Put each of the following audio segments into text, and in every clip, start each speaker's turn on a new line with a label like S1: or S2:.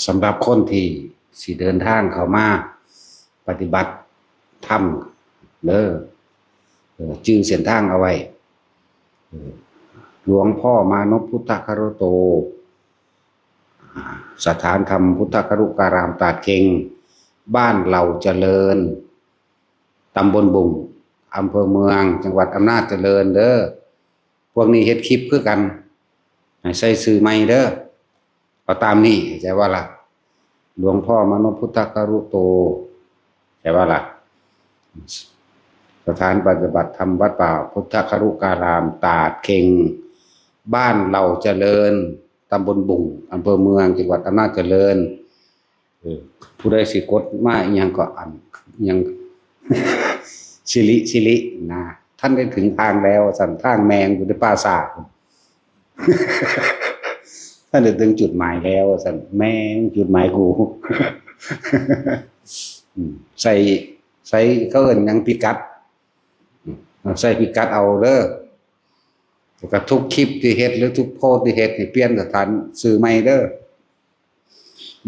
S1: สำหรับคนที่สิเดินทางเข้ามาปฏิบัติธรรมเด้อจื้อเส้นทางเอาไว้หลวงพ่อมานพพุทธครุโตสถานธรรมพุทธครุการามตาดเค็งบ้านเหล่าเจริญตำบลบุงอำเภอเมืองจังหวัดอำนาจเจริญเด้อพวกนี้เฮ็ดคลิปเพื่อกันใส่สื่อใหม่เด้อเอาตามนี้ใจว่าล่ะหลวงพ่อมานพพุทธครุโตใจว่าล่ะสถานปฏิบัติธรรมวัดป่าพุทธครุการามตาดเค็งบ้านเหล่าเจริญตำบลบุงอำเภอเมืองจังหวัดอำนาจเจริญผู้ใดสิกดมาอีหยังก็อันยังสิรินะท่านได้ถึงทางแล้วสั่นทางแมงอยู่ในป่าสาท่านได้ถึงจุดหมายแล้วสั่นแมงจุดหมายกูใส่เขาเอิ้นหยังพิกัดใส่พิกัดเอาเด้อก็ทุกคลิปที่เฮ็ดหรือทุกโพสต์ที่เฮ็ดให้เปลี่ยนสถานสื่อใหม่เด้อ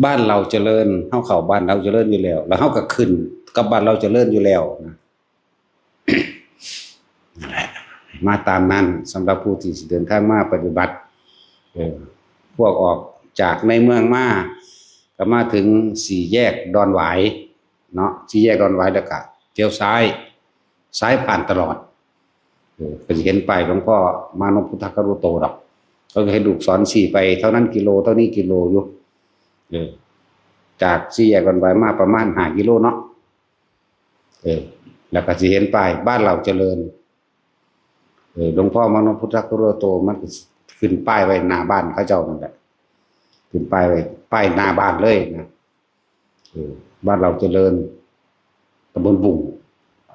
S1: บ้านเราเจริญเฮาเข้าบ้านเราเจริญอยู่แล้วแล้วเฮาก็ขึ้นกับบ้านเราเจริญอยู่แล้วนะมาตามนั้นสำหรับผู้ที่เดินทางมาปฏิบัติพวกออกจากในเมืองมาก็มาถึงสี่แยกดอนหวายเนาะสี่แยกดอนหวายแล้วก็เลี้ยวซ้ายผ่านตลอดก็จะเห็นป้ายหลวงพ่อมานพพุทธครุโตดอกก็ให้ลูกศรชี้ไปเท่านั้นกิโลเท่านี้กิโลอยู่จากสี่แยกดอนหวายมาประมาณ5 กิโลเนาะแล้วก็จะเห็นป้ายบ้านเราเจริญหลวงพ่อมานพพุทธครุโตมันขึ้นป้ายไว้หน้าบ้านเขาเจ้านั่นแหละขึ้นป้ายไว้ป้ายหน้าบ้านเลยนะบ้านเราเจริญตำบลบุง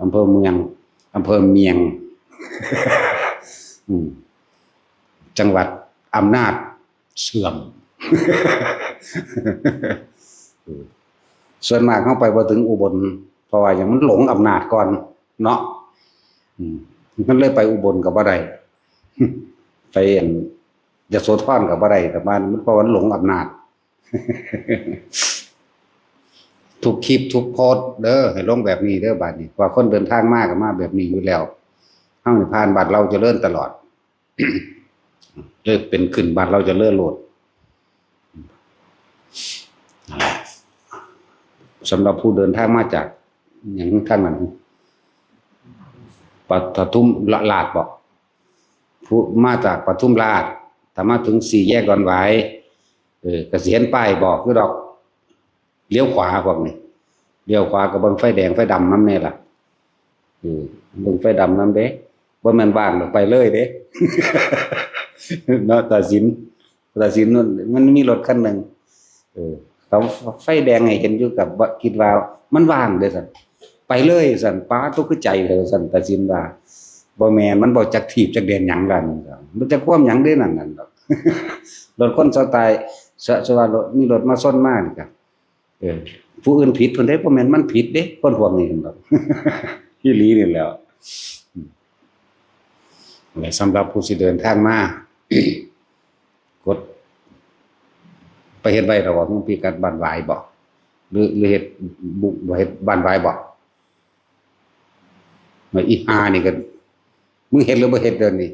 S1: อำเภอเมียง จังหวัดอำนาจเสื่อม ส่วนมากเข้าไปพอถึงอุบลเพราะว่าอย่างมันหลงอำนาจก่อนเนาะมันเลยไปอุบลกับบ่ได้ ไปยโสธรกับบ่ได้แต่บ้านมันเพราะว่าหลงอำนาจ ทุกคลิปทุกโพสต์เด้อให้ลงแบบนี้เด้อบัดนี้ว่าคนเดินทางมากกับมาแบบนี้อยู่แล้วเฮานี่ผ่านบัดเราจะเลื่อนตลอด เลยเป็นขึ้นบัดเราจะเลื่อนโลดสำหรับผู้เดินทางมาจากอย่างท่านนั้นปทุมราชบอกผู้มาจากปทุมราชถ้ามาถึงสี่แยกดอนหวายก็สิเห็นป้ายบอกคือดอกเลี้ยวขวาพวกนี้เลี้ยวขวาก็เบิ่งไฟแดงไฟดำนำแน่ล่ะเบิ่งไฟดำนำเด้บ่แม่นบ้านไปเลยเด้ เนาะตัดสินนู่นมันมีรถคันหนึ่งเขาไฟแดงให้เห็นอยู่กับคิดว่ามันว่างเด้อสั่นไปเลยสั่นป้าทุกข์ใจเลยสั่นตัดสินว่าบ่แม่นมันบ่จักถีบจักเด่นหยังกันมันจะความหยังได้นั่นดอก รถคนสไตล์สว่ารถมีรถมาซ่อนมานี่ก็ผู้อื่นผิดเพิ่นได้บ่แม่นมันผิดเด้คนพวกนี้ดอก อีหลีนี่แหล้วสำหรับผู้สิเดินทางมา กดไปเฮ็ดไว้ระหว่างมึงพิกัดบ้านหวายบ่หรือเฮ็ดบุกบ่เฮ็ดบ้านหวายบ่มาอีหานี่ก็มึงเฮ็ดหรือบ่เฮ็ดเด้อนี่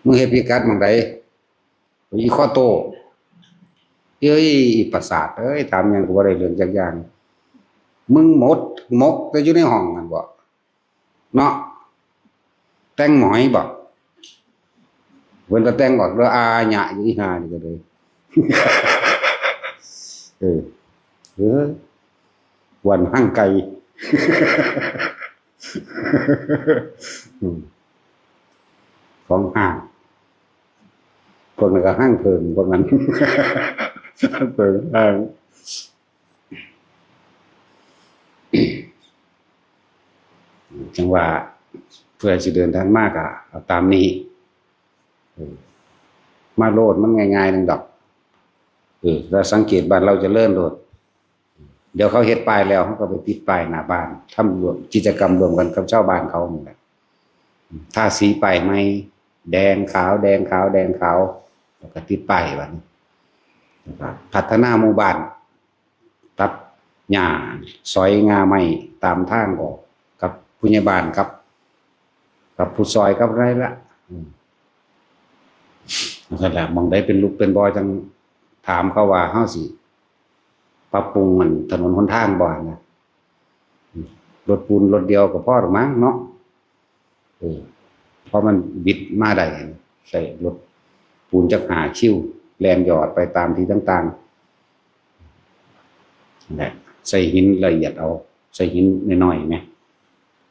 S1: มึงเฮ็ดพิกัดหม้องใดอีข้อโตเอ้ยประสาทเอ้ยถามหยังก็บ่ได้เรื่องจักอย่างมึงหมดมกแต่อยู่ในห้องนั่นบ่เนาะแต่งหมอยบ่เพิ่นก็แต่งออกแล้วอาหยะอยู่อีหานี่ก็เลย วันหั่งไก่ ของห้างพวกนั้นก็ห้างเพิ่มพวกนั้น เพิ่มห้างจังว่าเพื่อสิเดินทางมากอะเอาตามนี้มาโลดมันง่ายๆนึงดอกแล้วสังเกตบ้านเราจะเลื่อนโลดเดี๋ยวเขาเฮ็ดป้ายแล้วเขาก็ไปติดป้ายหน้าบ้านทำรวมกิจกรรมรวมกันกับชาวบ้านเขาเหมือนกันทาสีป้ายใหม่แดงขาวแดงขาวแดงขาว แล้วก็ติดป้ายบัดนี้นะครับพัฒนาหมู่บ้านตัดหญ้าซอยงาไม้ตามทางออกกับผู้ใหญ่บ้านครับกับผู้ซอยกับอะไรละนั่นแหละมองได้เป็นลูกเป็นบอยจังถามเขาว่าเฮาสิปรับปรุงมันถนนหนทางบ่นะรถปูนรถเดียวก็พอหรือมั้งเนาะเพราะมันบิดมาได้ใส่รถปูนจักหาชิวแลนหยอดไปตามที่ต่างๆแหละใส่หินละเอียดเอาใส่หินน้อยๆไหม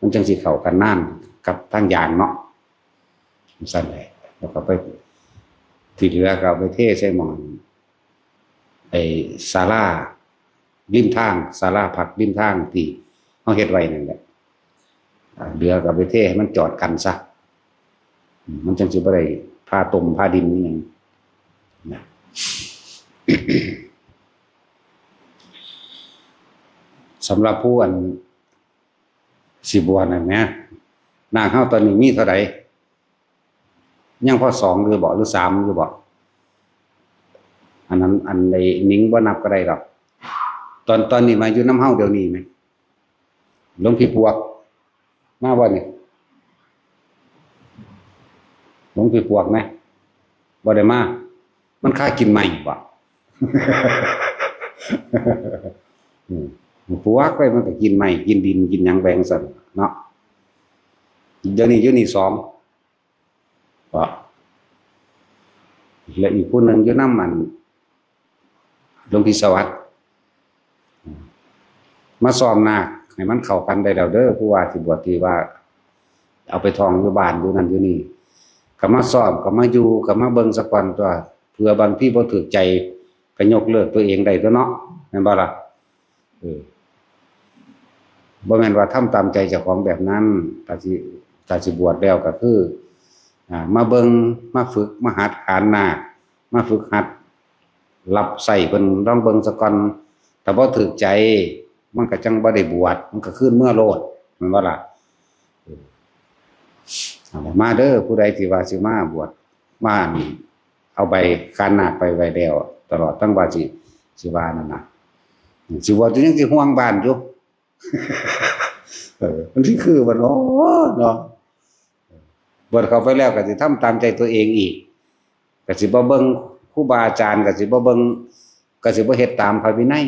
S1: มันจังสิเข้ากันน่านกับทางยางเนาะสั่นแหละแล้วก็ไปที่เหลือก็ไปเทใส่หมอนไอ้ศาลาริมทางศาลาผักริมทางที่เขาเฮ็ดไว้นั่นแหละเหลือก็ไปเทให้มันจอดกันซะมันจังสิบ่ได้พาตมพาดินนี่หยังนะสำหรับผู้อันสิบวชนั่นนะนางเฮาตอนนี้มีเท่าไหร่ยังพอ2หรือบ่หรือ3หรือบ่อันนั้นอันใดนิ้งบ่นับก็ได้หรอกตอนนี้มาอยู่น้ำเฮาเดี๋ยวนี้ไหมหลวงพี่ปวกมาบ่นี่หลวงพี่ปวกไหมบ่ได้มามันค่ากินใหม่บ่ปวกไปมันก็กินใหม่กินดินกินหยังแบ่งสั่นเนาะเดี๋ยวนี้อยู่นี่2บ่และอีกผู้หนึ่งอยู่น้ำมันหลวงพี่สวัสดิ์มาซ้อมนาคให้มันเข้ากันได้แล้วเด้อผู้ว่าที่บวชที่ว่าเอาไปทองอยู่บ้านอยู่นั่นอยู่นี่ก็มาซ้อมก็มาอยู่ก็มาเบิ่งสักวันตัวเผื่อบางที่บ่ถูกใจก็ยกเลิกตัวเองได้ตัวเนาะแม่นบ่ล่ะบ่แม่นว่าทำตามใจเจ้าของแบบนั้นถ้าสิบวชแล้วก็คือมาเบิ่งมาฝึกมาหัดขานนาคมาฝึกหัดรับใส่เพิ่นลองเบิ่งสักก่อนถ้าบ่ถูกใจมันก็จังบ่ได้บวชมันก็ขึ้นเมื่อโลดแม่นบ่ล่ะมาเด้อผู้ใดที่ว่าสิมาบวชมาเอาใบขานนาคไปไว้แล้วตลอดตั้งว่าสิว่านั่นน่ะสิบวชยังสิห่วงบ้านอยู่มันสิคือบ่เนาะบวชเข้าไปแล้วก็สิทำตามใจตัวเองอีกก็สิบ่เบิ่งครูบาอาจารย์ก็สิบ่เบิ่งก็สิบ่เฮ็ดตามพระวินัย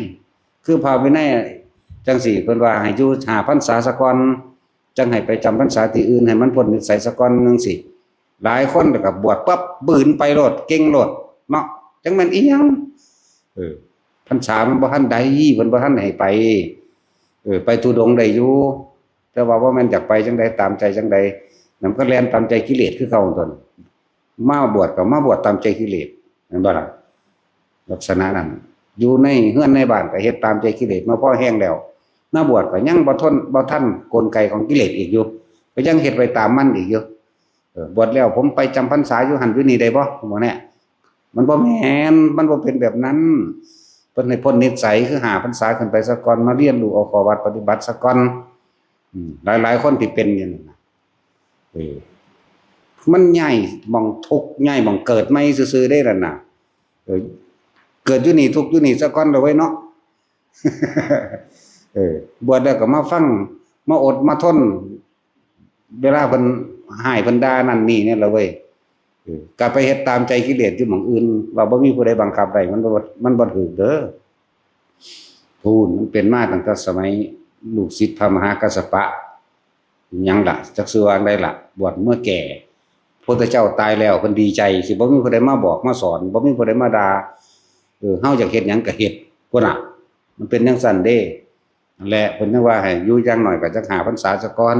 S1: คือพระวินัยจังสี่เพิ่นว่าให้อยู่5พรรษาซะก่อนจังให้ไปจำพรรษาที่อื่นให้มันพ้นนิสัยซะก่อนจังซี่หลายคนก็บวชปั๊บบืนไปโลดเก่งโลดเนาะจังแม่นอีหยังพรรษามันบ่ทันใดเพิ่นบ่ทันให้ไปไปทุดงค์ได้อยู่แต่ว่าบ่แม่นอยากไปจังได๋ตามใจจังได๋นำก็แล่นตามใจกิเลสคือเก่าตนมาบวชก็มาบวชตามใจกิเลสแม่นบ่ล่ะลักษณะนั้นอยู่ในเฮือนในบ้านก็เฮ็ดตามใจกิเลสมาพอแห้งแล้วมาบวชก็ยังบ่ทันกลไกของกิเลสอีกอยู่ก็ยังเฮ็ดไปตามมันอีกอยู่บวชแล้วผมไปจำพรรษาอยู่หั่นอยู่นี่ได้บ่แน่มันบ่แม่นมันบ่เป็นแบบนั้นเพิ่นให้พ้นนิสัยคือ5พรรษาขึ้นไปซะก่อนมาเรียนรู้เอาข้อวัดปฏิบัติซะก่อนหลายๆคนที่เป็นอย่างนั้นมันใหญ่มองทุกข์ใหญ่มองเกิดไม่ซื่อๆได้ล่ะน่ะเกิดอยู่นี่ทุกข์อยู่นี่ซะก่อนแล้วไว้เนาะบวชแล้วก็มาฟังมาอดมาทนเวลาเพิ่นให้เพิ่นด่านั่นนี่เนี่ยล่ะเว้ยก็ไปเฮ็ดตามใจกิเลสอยู่หม้องอื่นว่าบ่มีผู้ใดบังคับได้มันบ่ถูกเด้อพูนมันเป็นมาตั้งแต่สมัยลูกศิษย์พระมหากัสสปะยังล่ะจักสิว่าได้ล่ะบวชเมื่อแก่พระพุทธเจ้าตายแล้วเพิ่นดีใจสิบ่มีผู้ใดมาบอกมาสอนบ่มีผู้ใดมาด่าเฮาอยากเฮ็ดหยังก็เฮ็ดพุ่นน่ะมันเป็นจังซั่นเด้นั่นแหละเพิ่นนึกว่าให้อยู่อย่างน้อยก็จัก5พรรษาซะก่อน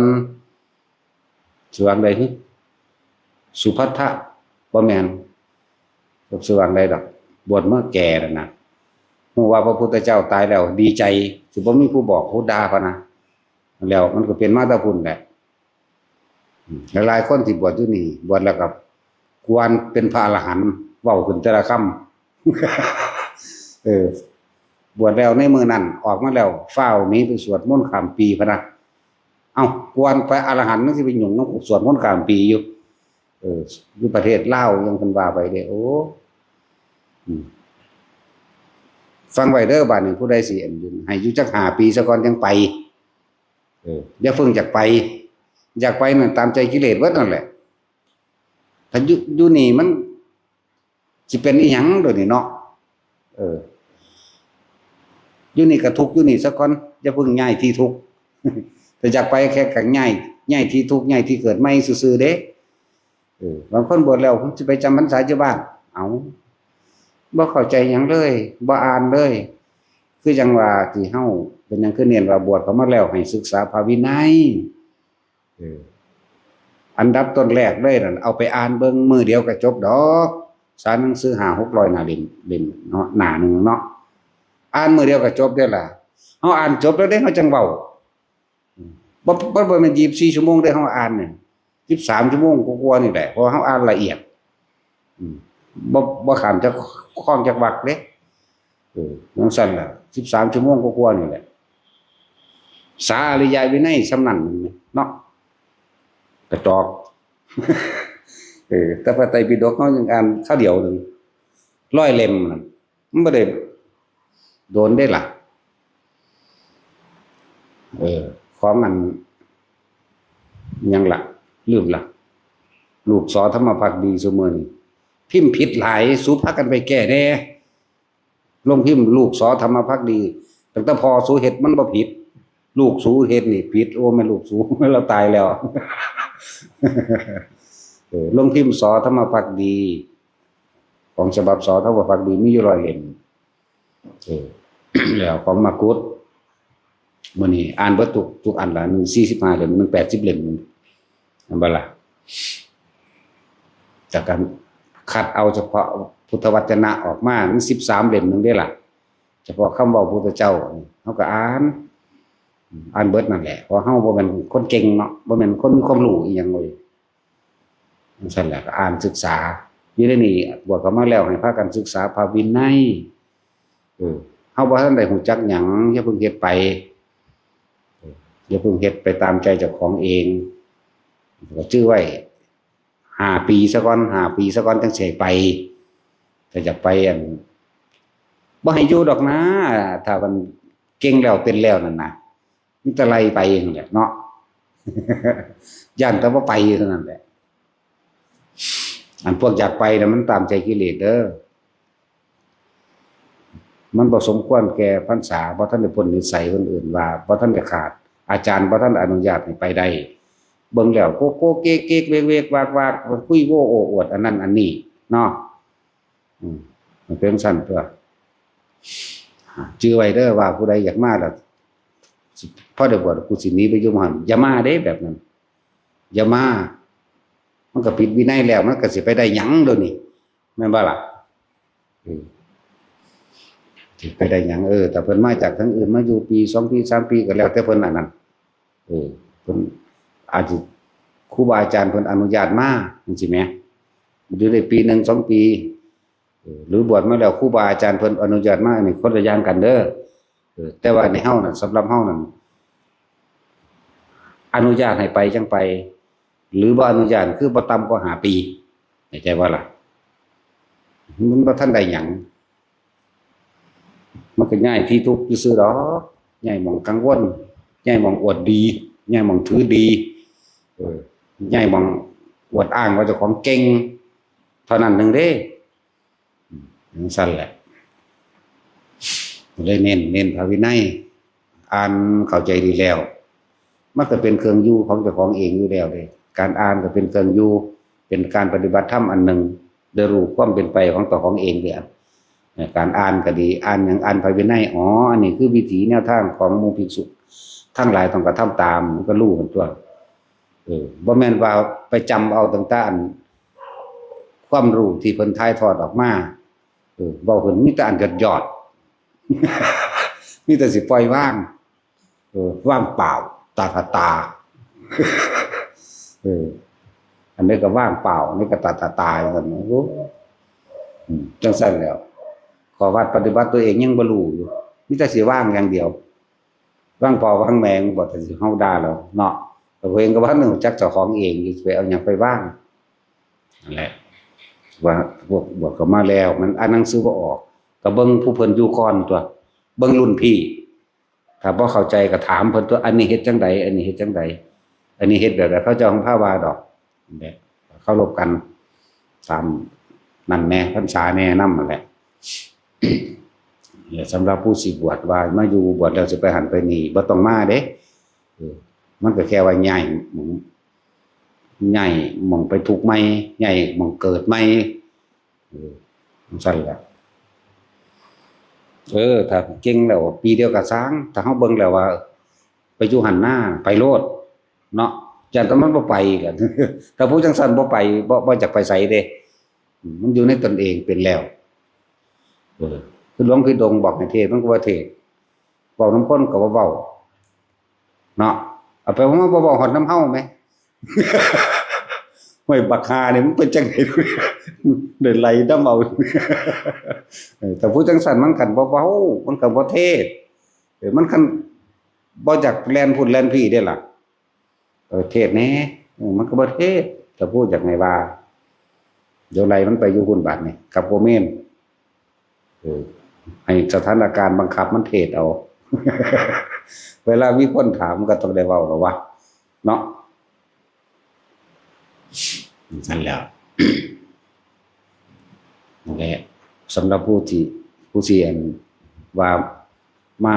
S1: สิว่าได้ฮึสุภัททะบ่แม่นสิว่าได้ดอกบวชเมื่อแก่นั่นน่ะฮู้ว่าพระพุทธเจ้าตายแล้วดีใจสิบ่มีผู้บอกผู้ด่าพะนะแล้วมันก็เป็นมาแต่พุ่นแหละหลายๆคนที่บวชอยู่นี่บวชแล้วก็ควรเป็นพระอรหันต์เว้าขึ้นแต่ละคำบวชแล้วในมื้อนั้นออกมาแล้วฟ้าวหนีไปสวดมนต์ข้ามปีพะนะเอ้าควรไปอรหันต์มันสิไปยุ่งนำสวดมนต์ข้ามปีอยู่อยู่ประเทศลาวยังเพิ่นว่าไปเด้โอ้ ฟังไว้เด้อบัดนี้ผู้ใดสิให้อยู่จัก5 ปีซะก่อนจังไปอย่าเพิ่งอยากไปนั่นตามใจกิเลสเบิดนั่นแหละถ้าอยู่นี่มันสิเป็นอีหยังโดยนี่เนาะอยู่นี่ก็ทุกข์อยู่นี่ซะก่อนอย่าเพิ่งย้ายที่ทุกข์แต่อยากไปแค่กัย้ายที่ทุกข์ย้ายที่เกิดใหม่ซื่อๆเด้บางคนบวชแล้วสิไปจำพรรษาอยู่บ้านเอาบ่เข้าใจหยังเลยบ่อ่านเลยคือจังว่าที่เฮาเป็นหยังคือเน้นว่าบวชเข้ามาแล้วให้ศึกษาพระวินัยอันดับต้นแรกเลยนั่นเอาไปอ่านเบิ่งมื้อเดียวก็จบดอกสารหนังสือ500-600 หน้าเล่มเนาะหน้านึงเนาะอ่านมื้อเดียวก็จบเด้อล่ะเฮาอ่านจบแล้วเด้เฮาจังเว้าบ่แม่น24 ชั่วโมงเด้เฮาอ่านเนี่ย13 ชั่วโมงกว่าๆนี่แหละเพราะเฮาอ่านละเอียดบ่ข้ามจากคล้องจากวรรคเด้จังซั่นล่ะ13 ชั่วโมงกว่าๆนี่แหละสาอริยวินัยสำนั้นเนาะกระจอกแต่พระไตรปิฎกเฮายังอ่านคราวเดียวนึง100 เล่มนั่นมันบ่ได้โดนได้ล่ะของมันยังล่ะลืมล่ะลูกสอธรรมภักดีซุมื้อนี้พิมพ์ผิดหลายสู้พากันไปแก้แน่ลงพิมพ์ลูกสอธรรมภักดีตั้งแต่พอสูเฮ็ดมันบ่ผิดลูกสูเฮ็ดนี่ผิดโอ้แม่ลูกสูเราตายแล้วลงพิมพ์สอธรรมภักดีของฉบับสอธรรมภักดีมีอยู่100 เล่มแล้วของมากุฏมื้อนี้อ่านเบิดทุกอันละ45 เล่ม80 เล่มนั่นบ่ล่ะจากการคัดเอาเฉพาะพุทธวจนะออกมามัน13 เล่มนึงเด้ล่ะเฉพาะคำเว้าพุทธเจ้าเฮาก็อ่านเบิดนั่นแหละเพราะเฮาบ่แม่นคนเก่งเนาะบ่แม่นคนมีความรู้อีหยังเลยจังซั่นแหละก็อ่านศึกษาอยู่ในนี้บวชเข้ามาแล้วให้พากันศึกษาพระวินัยเฮาบ่ทันได้ฮู้จักหยังอย่าเพิ่งเฮ็ดไปอย่าเพิ่งเฮ็ดไปตามใจเจ้าของเองก็ชื่อไว้5 ปีซะก่อน5 ปีซะก่อนจังสิไปถ้าจะไปบ่ให้อยู่ดอกนะถ้ามันเก่งแล้วเป็นแล้วนั่นน่ะมีแต่ไล่ไปนั่นแหละเนาะย่านแต่ว่าไปเท่านั้นแหละอันพวกอยากไปน่ะมันตามใจกิเลสเด้อมันบ่สมควรแก่พรรษาบ่ทันได้พ้นนิสัยคนอื่นว่าบ่ทันได้ขาดอาจารย์บ่ทันอนุญาตให้ไปได้เบิ่งแล้วโกโก้เก๊กๆเวกๆวากๆคุยโว้โอ้อวดอันนั้นอันนี้เนาะมันเป็นซั่นตัวชื่อไว้เด้อว่าผู้ใดอยากมาแล้วพอได้บวชกูสิหนีไปอยู่หั่นอย่ามาเด้แบบนั้นอย่ามามันก็ผิดวินัยแล้วมันก็สิไปได้หยังเด้อนี่แม่นบ่ล่ะสิไปได้หยังแต่เพิ่นมาจากทางอื่นมาอยู่ปี2 ปี 3 ปีก็แล้วแต่เพิ่นอันนั้นเพิ่นอาจจะครูบาอาจารย์เพิ่นอนุญาตมาจังซี่แหมอยู่ได้ปี1 2 ปีหรือบวชมาแล้วครูบาอาจารย์เพิ่นอนุญาตมานี่คนละอย่างกันเด้อแต่ว่าในเฮานั่นสำหรับเฮานั่นอนุญาตให้ไปจังไปหรือบ่อนุญาตคือบ่ต่ำกว่า5 ปีเข้าใจบ่ล่ะมันบ่ทันได้หยังมันก็ง่ายที่ทุกข์ซื่อๆดอกง่ายหม่องกังวลง่ายหม่องอวดดีง่ายหม่องถือดีง่ายหม่องอวดอ้างว่าเจ้าของเก่งเท่านั้นนึงเด้จังซั่นแหละเลยเน้นพระวินัยอ่านเข้าใจดีแล้วมันก็เป็นเครื่องอยู่ของเจ้าของเองอยู่แล้วเด้การอ่านก็เป็นเครื่องอยู่เป็นการปฏิบัติธรรมอันหนึ่งได้รู้ความเป็นไปของตัวของเองเด้การอ่านก็ดีอ่านอย่างอ่านพระวินัยอันนี้คือวิถีแนวทางของหมู่ภิกษุทั้งหลายต้องกระทำตามมันก็รู้กันตัวบ่แม่นว่าไปจำเอาต่างๆความรู้ที่เพิ่นถ่ายทอดออกมาเว้าเพิ่นมีแต่อันยอดมีแต่สิปล่อยว่างว่างเปล่าตาอันนี้ก็ว่างเปล่านี่ก็ตาอย่างนั้นโอ้จังซั่นแล้วขอวัดปฏิบัติตัวเองยังบ่รู้อยู่มีแต่สิว่างอย่างเดียวว่างพอว่างแมงบ่แต่สิเฮาด่าแล้วเนาะตัวเองก็บ่ทันรู้จักเจ้าของเองสิไปเอาหยังไปว่างนั่นแหละ ว่าพวกบวชเข้ามาแล้วมันอ่านหนังสือบ่ออกก็เบิ่งผู้เพิ่นอยู่ก่อนตัวเบิ่งรุ่นพี่ถ้าบ่เข้าใจก็ถามเพิ่นตัวอันนี้เฮ็ดจังไดอันนี้เฮ็ดจังไดอันนี้เฮ็ดแบบใดเขาเจ้าของพาว่าดอกแบบเคารพกันตามนั่นแน่พรรษาแน่นำนั่นแหละสำหรับผู้สิบวชว่ามาอยู่บวชแล้วสิไปหันไปนี่บ่ต้องมาเด้มันก็แค่ว่าใหญ่หม่องไปทุกข์ใหม่ใหญ่หม่องเกิดใหม่สั่นแหละถ้าเก่งแล้วปีเดียวก็สร้างถ้าเฮาเบิ่งแล้วว่าไปอยู่หันหน้าไปโลดเนาะจังแต่มันบ่ไปกันถ้าผู้จังซั่นบ่ไปบ่จักไปไสเด้มันอยู่ในตนเองเป็นแล้วคือหลวงพี่ดงบอกให้เทศมันก็บ่เทศเว้านำคนก็บ่เว้าเนาะเอาไปว่าบ่เว้าฮอดนำเฮาแหมห้วยบักฮานี่มันเป็นจังได๋เดินไหลนำเอาแต่ผู้จังซั่นมันคันบ่เว้ามันก็บ่เทศมันคันบ่จักแล่นพุ่นแล่นพี่เด้ล่ะเทศแน่มันก็บ่เทศแต่พูดจากไงว่าเดี๋ยวไรมันไปอยู่หุ่นบัดนี่กับโกเมนให้สถานการณ์บังคับมันเทศเอา เวลามีคนถามก็ต้องได้เว้าแล้ววะเนาะนั่นแหละ นั่นแหละสำหรับผู้เสียนว่ามา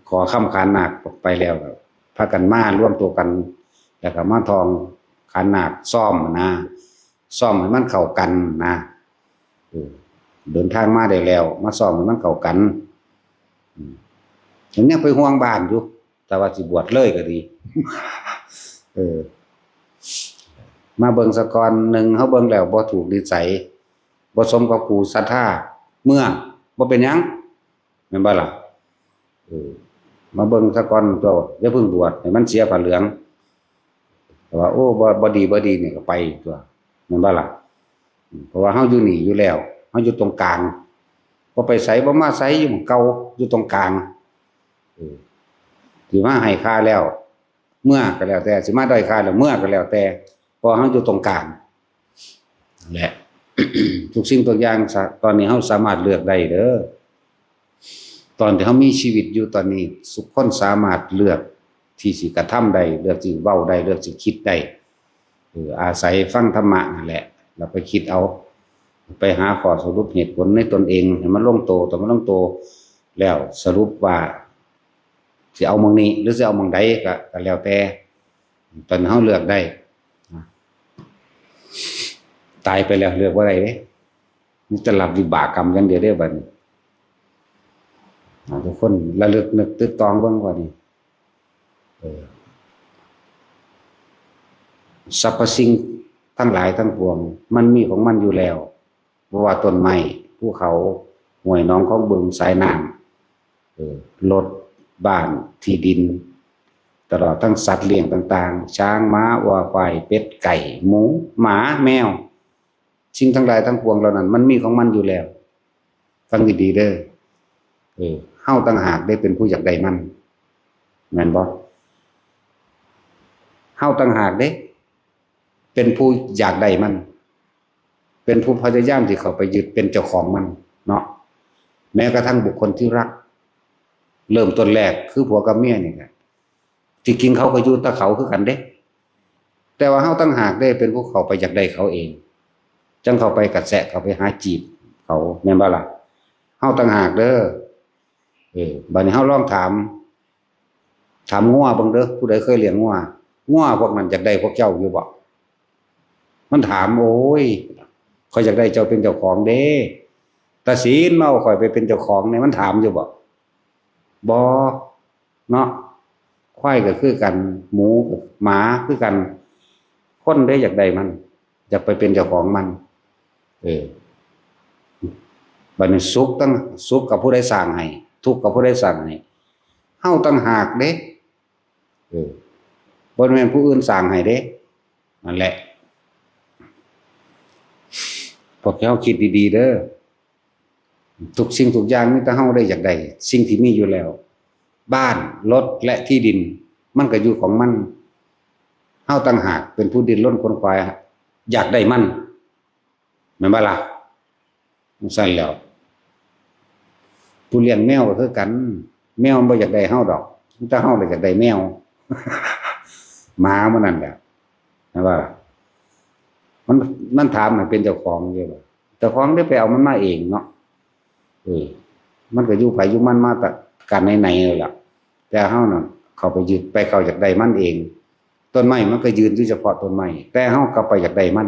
S1: ขอค้ำขานนาคไปแล้วพากันมาร่วมตัวกันแล้วก็มาทองขานนาคซ่อมนะซ่อมให้มันเข้ากันนะเดินทางมาได้แล้วมาซ่อมให้มันเข้ากันยังไปห่วงบ้านอยู่แต่ว่าสิบวชเลยก็ดี มาเบิ่งสะกอนหนึ่งเขาเบิ่งแล้วบ่ถูกนิสัยบ่สมกับครูศรัทธาเมื่อบ่เป็นหยังแม่นบ่ล่ะมาเบิ่งสะกอนตัวอย่าเพิ่งบวชให้มันเสียผ้าเหลืองแต่ว่าโอ้บ่ดีนี่ก็ไปตัวแม่นบ่ล่ะเพราะว่าเฮาอยู่นี่อยู่แล้วเฮาอยู่ตรงกลางบ่ไปไสบ่มาไสอยู่เก่าอยู่ตรงกลางสิมาให้ค่าแล้วเมื่อก็แล้วแต่สิมาด้อยค่าแล้วเมื่อก็แล้วแต่พอเฮาอยู่ตรงกลางแหละ ทุกสิ่งทุกอย่างตอนนี้เฮาสามารถเลือกได้เด้อตอนที่เฮามีชีวิตอยู่ตอนนี้ทุกคนสามารถเลือกที่สิกระทำได้เลือกสิเว้าได้เลือกสิคิดได้อาศัยฟังธรรมะนั่นแหละแล้วไปคิดเอาไปหาข้อสรุปเหตุผลในตนเองให้มันลงโตแต่มันลงโตแล้วสรุปว่าสิเอาหม้องนี้หรือสิเอาหม้องใดก็แล้วแต่ตอนเฮาเลือกได้ตายไปแล้วเลือกว่าอะไรเนี่ยมันจะรับวิบากกรรมกันเดียวได้บัดนี้ทุกคนระลึกนึกตึกตองเบิ่งว่านี่สรรพสิ่งทั้งหลายทั้งปวงมันมีของมันอยู่แล้วเพราะว่าต้นไม้ภูเขาห้วยหนองของบึงสายน้ำรถบ้านที่ดินตลอดทั้งสัตว์เลี้ยงต่างๆช้างม้าวัวควายเป็ดไก่หมูหมาแมวสิ่งทั้งหลายทั้งปวงเหล่านั้นมันมีของมันอยู่แล้วฟังดีๆเด้อเฮาต่างหากได้เป็นผู้อยากได้มันแม่นบ่เฮาต่างหากเด้เป็นผู้อยากได้มันเป็นผู้พยายามที่เข้าไปยึดเป็นเจ้าของมันเนาะแม้กระทั่งบุคคลที่รักเริ่มต้นแรกคือผัวกับเมียนี่แหละที่จริงเขาก็อยู่ตะเขาคือกันเด้แต่ว่าเฮาต่างหากได้เป็นผู้เข้าไปอยากได้เขาเองจังเข้าไปกระแสะเข้าไปหาจีบเขาแม่นบ่ล่ะเฮาต่างหากเด้อบัดนี้เฮาลองถามงัวเบิ่งเด้อผู้ใดเคยเลี้ยงงัวพวกนั้นอยากได้พวกเจ้าอยู่บ่มันถามโอ้ยข้อยอยากได้เจ้าเป็นเจ้าของเด้ตาศีลมาเอาข้อยไปเป็นเจ้าของเนี่ยมันถามอยู่บ่เนาะควายก็คือกันหมูหมาคือกันคนได้อยากได้มันอยากไปเป็นเจ้าของมันบัดนี้สุขกับผู้ใดสร้างให้ทุกข์กับผู้ใดสร้างให้เฮาต่างหากเด้บ่แม่นผู้อื่นสร้างให้เด้นั่นแหละพวกเฮาคิดดีๆเด้อทุกสิ่งทุกอย่างมีแต่เฮาได้อยากได้สิ่งที่มีอยู่แล้วบ้านรถและที่ดินมันก็อยู่ของมันเฮาต่างหากเป็นผู้ดิ้นรนขวนขวายอยากได้มันแม่นบ่ล่ะ สั่นแล้วผู้เลี้ยงแมวก็คือกันแมวมันบ่อยากได้เฮาดอกถ้าเฮาเลยอยากได้แมวหมามันนั่นแหละนะว่ามันถามมันเป็นเจ้าของอยู่บ่เจ้าของได้ไปเอามันมาเองเนาะมันก็อยู่ไผอยู่มันมาแต่กันไหนๆนั่นแหละแต่เฮาน่ะเข้าไปยึดไปเข้าจากใดมันเองต้นไม้มันก็ยืนอยู่เฉพาะต้นไม้แต่เฮาก็ไปจากใดมัน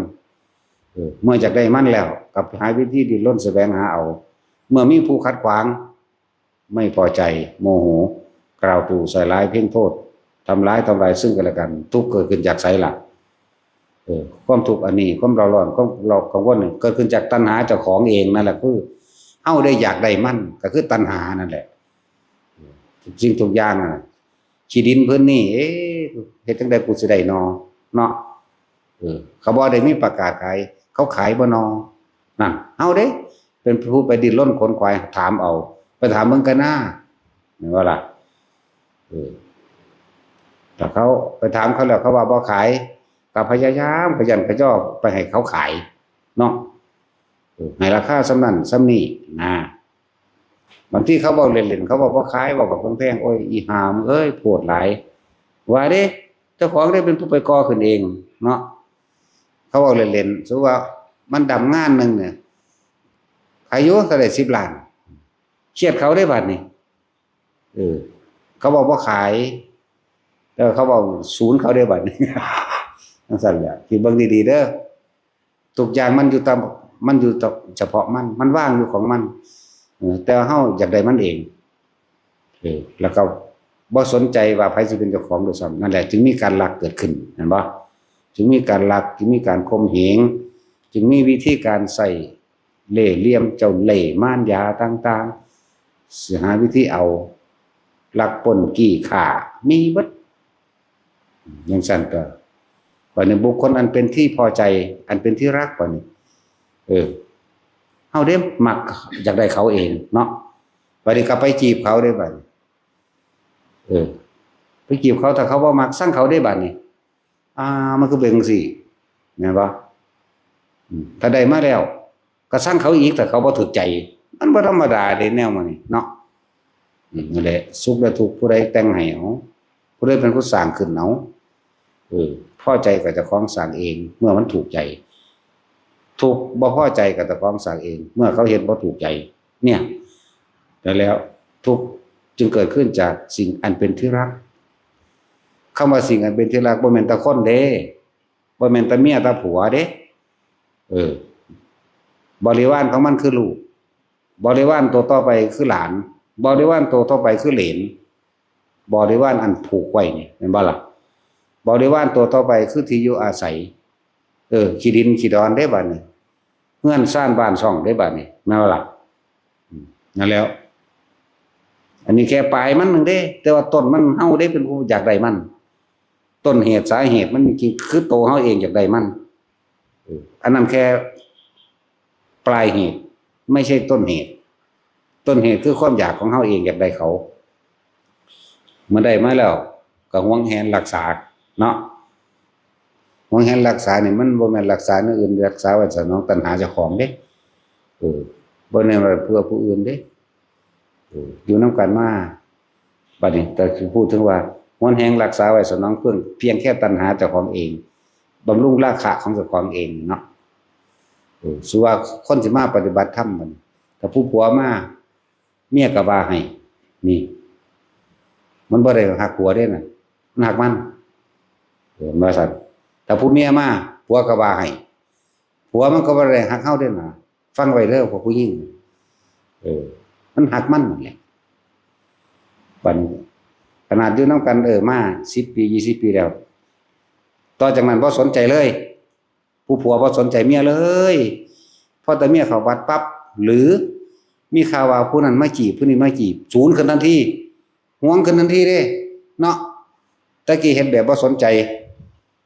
S1: เมื่อจากใดมันแล้วก็หาวิธีดิ้นรนแสวงหาเอาเมื่อมีผู้ขัดขวางไม่พอใจโมโหกล่าวตู่ใส่ร้ายเพ่งโทษทำลายซึ่งกันและกันทุกข์เกิดขึ้นจากไสล่ะความทุกข์อันนี้ความเราร้อนความเรากังวลเกิดขึ้นจากตัณหาเจ้าของเองนั่นแหละคือเฮาได้อยากได้มันก็คือตัณหานั่นแหละจริงทุกอย่างน่ะขี้ดินเพิ่นนี่เฮ็ดจังได๋กูสิได้นอเนาะเขาบ่ได้มีประกาศขายเขาขายบ่นอนั่นเฮาเด้เป็นผู้ไปดิ้นรนขนขวายถามเอาไปถามเบิ่งกันหน้าเห็นว่าล่ะแต่เขาไปถามเขาแล้วเขาว่าบ่ขายก็พยายามขยันขย่อไปให้เขาขายเนาะให้ราคาส่ำนั้นส่ำนี้นะบางทีเขาบอกเล่นๆเขาบอกว่าขายบอกกับแพงโอ้ยอีหามเอ้ยโพดหลายว่าเด้เจ้าของได้เป็นผู้ไปก่อขึ้นเองเนาะเขาบอกเล่นๆสมมุติว่ามันดำงานนึงเนี่ยอายุก็ได้10 ล้านเครียดเขาได้บัดนี้เขาบอกว่าขายแล้วเขาบอกศูนย์เขาได้บัดนี้จังซั่นแหละคิดเบิ่งดีๆเด้อทุกอย่างมันอยู่เฉพาะมันว่างอยู่ของมันแต่เฮาอยากได้มันเองแล้วก็บ่สนใจว่าไผสิเป็นเจ้าของด้วยซ้ำนั่นแหละจึงมีการลักเกิดขึ้นเห็นบ่จึงมีการลักจึงมีการข่มเหงจึงมีวิธีการใส่เล่ห์เหลี่ยมเจ้าเล่ห์มารยาต่างๆสิหาวิธีเอาลักปล้นกี้ฆ่ามีเบิดอย่างซั่นก็ว่าในบุคคลอันเป็นที่พอใจอันเป็นที่รักกว่านี้เฮาเด้มักอยากได้เขาเองเนาะบัดนี้ก็ไปจีบเขาได้บัดไปจีบเขาถ้าเขาบ่มักสั่งเขาได้บัดนี้มันก็เป็นจังซี่แม่นบ่ถ้าได้มาแล้วก็สั่งเขาอีกแต่เขาบ่ถูกใจมันบ่ธรรมดาเด้แนวมันนี่เนาะนั่นแหละสุขและทุกข์ผู้ใดแต่งให้เอาผู้ใดเป็นผู้สร้างขึ้นเอาพอใจกับเจ้าของสร้างเองเมื่อมันถูกใจทุกข์บ่พอใจกับเจ้าของสร้างเองเมื่อเขาเห็นบ่ถูกใจเนี่ยแล้วทุกข์จึงเกิดขึ้นจากสิ่งอันเป็นที่รักคำว่าสิ่งอันเป็นที่รักบ่แม่นแต่คนเด้บ่แม่นแต่เมียแต่ผัวเด้บริวารของมันคือลูกบริวารตัวต่อไปคือหลานบริวารตัวต่อไปคือเหลนบริวารอันผูกไว้นี่เห็นบ่ล่ะบริวารตัวต่อไปคือที่อยู่อาศัยขี้ดินขี้ดอนได้บัดนี้เฮือนซ่านบ้านช่องได้บัดนี้แม่นบ่ล่ะนั่นแล้วอันนี้แค่ปลายมันนึงเด้แต่ว่าต้นมันเฮาได้เป็นผู้อยากได้มันต้นเหตุสาเหตุมันจริงคือตัวเฮาเองอยากได้มันอันนั้นแค่ปลายเหตุไม่ใช่ต้นเหตุคือความอยากของเฮาเองอยากได้เขาเมื่อได้มาแล้วก็หวงแหนรักษาเนาะหวงแหนรักษานี่มันบ่แม่นรักษาเนื้ออื่นรักษาไว้สนองตัณหาเจ้าของเด้บ่แม่นว่าเพื่อผู้อื่นเด้อยู่นำกันมาบัดนี้แต่พูดถึงว่าหวงแหนรักษาไว้สนองเพียงแค่ตัณหาเจ้าของเองบำรุงราคะของเจ้าของเองเนาะสุว่าคนสิมาปฏิบัติธรรมมันถ้าผู้ผัวมาเมียก็ว่าให้นี่มันบ่ได้หักผัวเด้น่ะมันหักมันว่าซั่นถ้าผู้เมียมาผัวก็ว่าให้ผัวมันก็บ่ได้หักเฮาเด้น่ะฟังไว้เด้อพวกผู้หญิงมันหักมันนั่นแหละบัดขนาดอยู่นำกันมา10 ปี20 ปีแล้วต่อจากนั้นบ่สนใจเลยผู้ผัวบ่สนใจเมียเลยพอแต่เมียเข้าวัดปั๊บหรือมีข่าวว่าผู้นั้นมาจีบผู้นี้มาจีบศูนย์ขึ้นทันทีหวงขึ้นทันทีเด้เนาะตะกี้เห็นแบบบ่สนใจ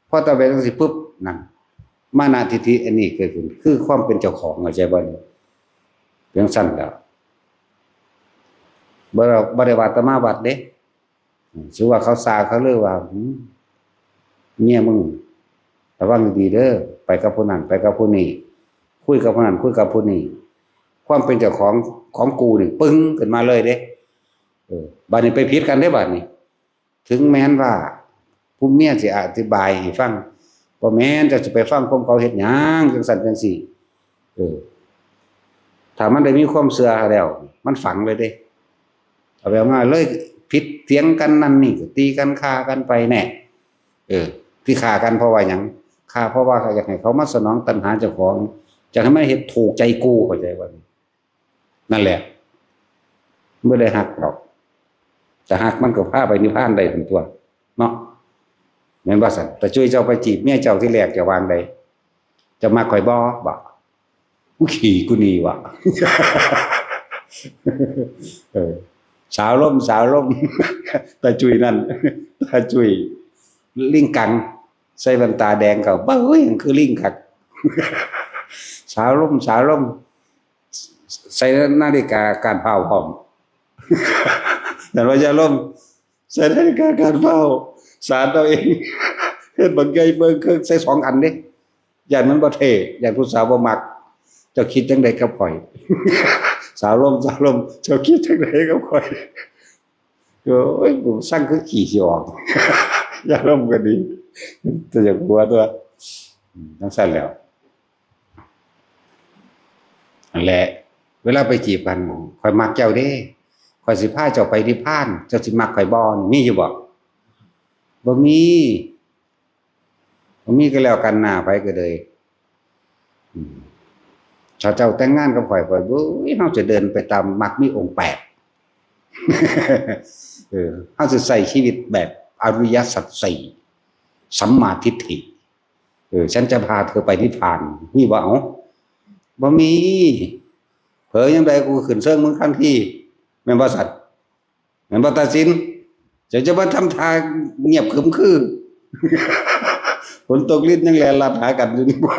S1: พอตะไปจังซี่ปึ๊บนั่นมานะทิฏฐิอันนี้เกิดขึ้นคือความเป็นเจ้าของเข้าใจบ่นี่เพียงสั้นแล้วบ่ได้ว่าอาตมาวัดเด้ถือว่าเขาซาเขาเลยว่าเมียมึงระวังดีๆเด้อไปกับผู้นั้นไปกับผู้นี้คุยกับผู้นั้นคุยกับผู้นี้ ความเป็นเจ้าของกูนี่ปึ้งขึ้นมาเลยเด้บัดนี้ไปผิดกันได้บัดนี้ถึงแม้นว่าผู้เมียสิอธิบายให้ฟังบ่แม่นจะไปฟังความเขาเฮ็ดหยังจังซั่นจังซี่ถ้ามันได้มีความเชื่อแล้วมันฝังเลยเด้เอาแบบว่าเลยผิดเถียงกันนั่นนี่ตีกันฆ่ากันไปแน่ที่ฆ่ากันเพราะว่าหยังฆ่าเพราะว่าอยากให้เขามาสนองตัณหาเจ้าของจะให้มันเฮ็ดถูกใจกูเข้าใจว่านั่นแหละบ่ได้ฮักหรอกจะฮักมันก็พาไปนิพพานได้ทั้งตัวเนาะแม่นบ่ซั่นแต่ช่วยเจ้าไปจีบเมียเจ้าที่แรกจะวางใดจะมาข่อยบ่กูขี่กูหนีว่ะสาวล่มตาจุยนั่นตาจุยลิงกังใส่แว่นตาแดงเขาบ้าเฮ้ยคือลิงคักสาวล่มใส่นาฬิกาการเผาพร้อมแต่ว่าจะล่มใส่นาฬิกาการเผาสารตัวเองเฮ็ดบักใหญ่เบิ่งเครื่องใส่2อันเด้ย่านมันบ่เท่ย่านผู้สาวบ่มักเจ้าคิดจังได๋กับข่อยสาวล่มเจ้าคิดจังได๋กับข่อยโอ้ยกูสั่งคือขี้สิออกอย่าล่มก็ดีแต่อย่ากลัวตัวทั้งสั้นแล้วนั่นแหละเวลาไปจีบกันข่อยมักเจ้าเด้ข่อยสิพาเจ้าไปนิพพานเจ้าสิมักข่อยบ่มีอยู่บ่มีก็แล้วกันหน้าไปก็เลยถ้าเจ้าแต่งงานกับข่อยบ่เฮาจะเดินไปตามมรรคมีองค์8เฮาสิใช้ชีวิตแบบอริยสัจ4สัมมาทิฏฐิฉันจะพาเธอไปนิพพานมีบ่เอาบ่มีเผยยังไดกูขึ้นเชิงมึงทันทีแม่นบ่สัตว์แม่นบ่ตัดสินจะมาทำทางเงียบขรึมคือฝนตกลิ้นยังแลลัดหากันอยู่นี่บ่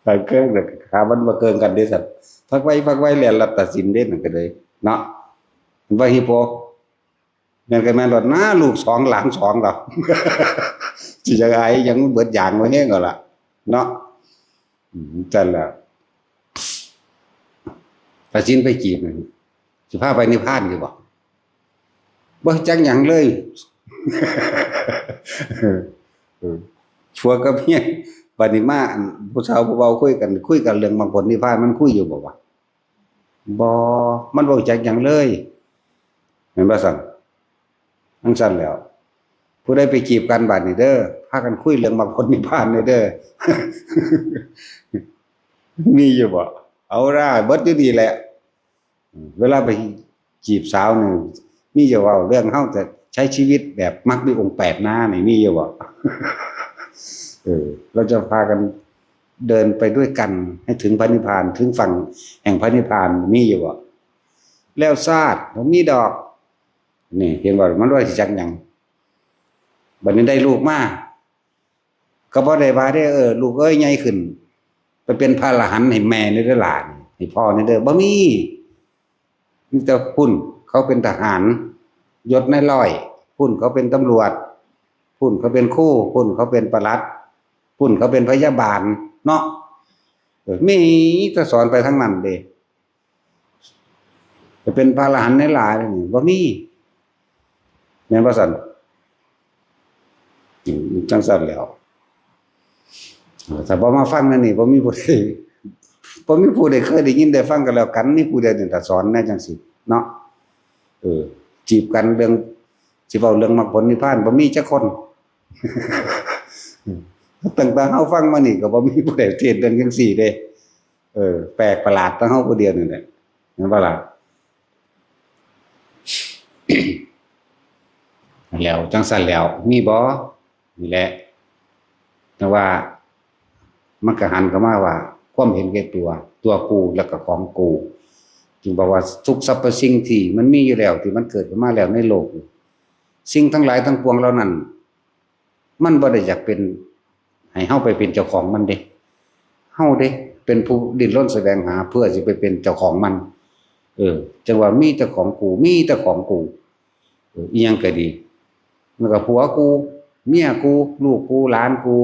S1: ไปเกิงน่ะขามันบ่เกิงกันเด้สัตว์พักไว้แลลัดตัดสินเด้นั่นก็เลยเนาะมันว่าฮิปโปแม่นก็แม่นรถนะลูก2หลาน2ดอกสิจังได๋ยังเบิดอย่างบ่แฮงก็ล่ะเนาะจังแล้วตัดสินไปจีบนั่นสิพาไปนิพพานอยู่บ่จักหยังเลยชัวกับเมียบัดนี้มาผู้สาวผู้เบาคุยกันเรื่องบางผลนิพพานมันคุยอยู่บ่วะบ่มันบ่จักหยังเลยแม่นบ่ซั่นทั้งซั่นแล้วผู้ใดไปจีบกันบัดนี้เด้อพากันคุยเรื่องบางผลนิพพานเด้อมีอยู่บ่เอาล่ะเบิดอยู่ดีแหละเวลาไปจีบสาวนี่มีอยู่ว่าเรื่องเฮาจะใช้ชีวิตแบบมรรคมีองค์8นะนี่มีอยู่บ่เราจะพากันเดินไปด้วยกันให้ถึงพระนิพพานถึงฝั่งแห่งพระนิพพานมีอยู่บ่แล้วซาดบ่มีดอกนี่เห็นว่ามันว่าสิจักหยังบัดนี้ได้ลูกมาก็บ่ได้ว่าได้ลูกเอ้ยใหญ่ขึ้นไปเป็นพระอรหันต์ให้แม่นี่เด้อหลานให้พ่อนี่เด้อบ่มีแต่พุ่นเขาเป็นทหารยศนายร้อยพุ่นเขาเป็นตำรวจพุ่นเขาเป็นครูพุ่นเขาเป็นปลัดพุ่นเขาเป็นพยาบาลเนาะมีแต่สอนไปทั้งนั้นเด้จะเป็นพระอรหันต์ในหลายนี่บ่มีแม่นบ่ซั่นจังซั่นแล้วถ้าบ่มาฟังนั่นนี่บ่มีผู้ใดเคยได้ยินได้ฟังกันแล้วกันนี่ผู้ใดนี่ถ้าสอนแน่จังซี่เนาะจีบกันเรื่องสิเว้าเรื่องมรรคผลนิพพานบ่มีจักคนตั้งแต่เฮาฟังมานี่ก็บ่มีผู้ใดเทศน์เรื่องจังซี่เด้แปลกประหลาดตั้งเฮาผู้เดียวนี่แหละแม่นบ่ล่ะแล้วจังซั่นแล้วมีบ่นี่แหละแต่ว่ามันก็หันเข้ามาว่าความเห็นแก่ตัวกูแล้วก็ของกูจึงบอกว่าทุกสรรพสิ่งที่มันมีอยู่แล้วที่มันเกิดขึ้นมาแล้วในโลกสิ่งทั้งหลายทั้งปวงเหล่านั้นมันบ่ได้อยากเป็นให้เฮาไปเป็นเจ้าของมันเด้เฮาเด้เป็นผู้ดิ้นรนแสวงหาเพื่อสิไปเป็นเจ้าของมันจังว่ามีแต่ของกูอีหยังก็ดีมันก็ผัวกูเมียกูลูกกูหลานกู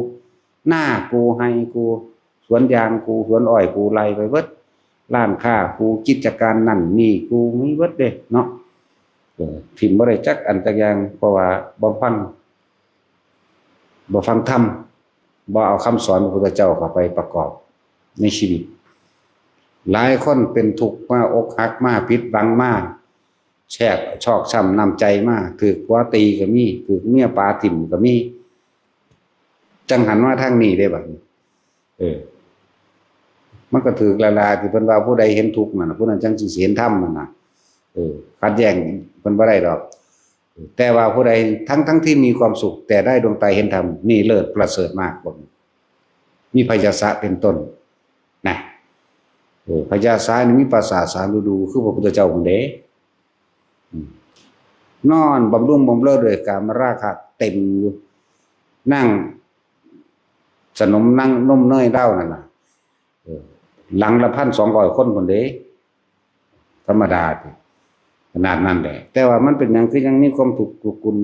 S1: หน้ากูให้กู สวนยางกูสวนอ้อยกูไล่ไปเบิดร้านค้ากูกิจการนั่นนี่กูมีเบิดเด้เนาะถิ่มบ่ได้จักอันจักอย่างเพราะว่าบ่ฟังธรรมบ่เอาคำสอนพระพุทธเจ้าเข้าไปประกอบในชีวิตหลายคนเป็นทุกข์มาอกหักมาผิดหวังมาแชกชอกช้ำน้ำใจมาถูกผัวตีก็มีถูกเมียปาถิ่มก็มีจังหันมาทางนี้ได้บัดมันก็ถูกละลาที่เพิ่นว่าผู้ใดเห็นทุกข์นั่นผู้นั้นจังสิเห็นธรรมนั่นน่ะขัดแย้งเพิ่นบ่ได้ดอกแต่ว่าผู้ใดทั้งที่มีความสุขแต่ได้ดวงตาเห็นธรรมนี่เลิศประเสริฐมากบ่มีพยาสะเป็นต้นนะพญาสายนี่มีภาษาสามฤดูคือพระพุทธเจ้าคนเด้นอนบำรุงบำเรอด้วยกามราคะเต็มอยู่นั่งสนมนั่งนมเนยเล่านั่นน่ะหลังละ1,200 คนคนเด้ธรรมดาขนาดนั้นแหละแต่ว่ามันเป็นอย่างคือยังมีความถูกกุล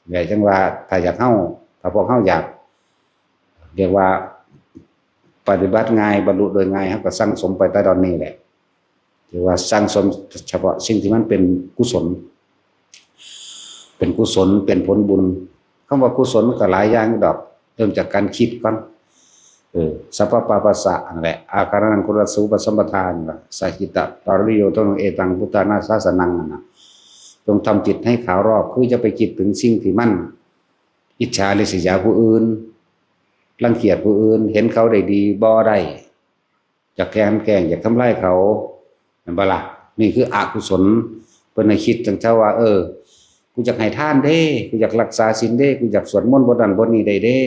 S1: ใหญ่จังว่าถ้าอยากเข้าถ้าพวกเข้าอยากเรียกว่าปฏิบัติง่ายบรรลุโดยง่ายครับก็สั่งสมไปแต่ตอนนี้แหละถือว่าสั่งสมเฉพาะสิ่งที่มันเป็นกุศลเป็นผลบุญคำว่ากุศลก็หลายอย่างดอกเริ่มจากการคิดก่อนสัพพปาปัสสะนั่นแหละอาการนังกุลสุปสัมปทานสัจจิตะปริโยโตโนเอตังพุทธานาสาสนังนะจงทำจิตให้ขาวรอบคือจะไปคิดถึงสิ่งที่มันอิจฉาริษยาผู้อื่นรังเกียจผู้อื่นเห็นเขาได้ดีบ่ได้จะแกล้งอยากทำลายเขานั่นบ่ล่ะนี่คืออกุศลเพิ่นให้คิดจังเจ้าว่ากูอยากให้ทานเด้กูอยากรักษาศีลเด้กูอยากสวดมนต์บ่นั้นบ่นี้ได้เด้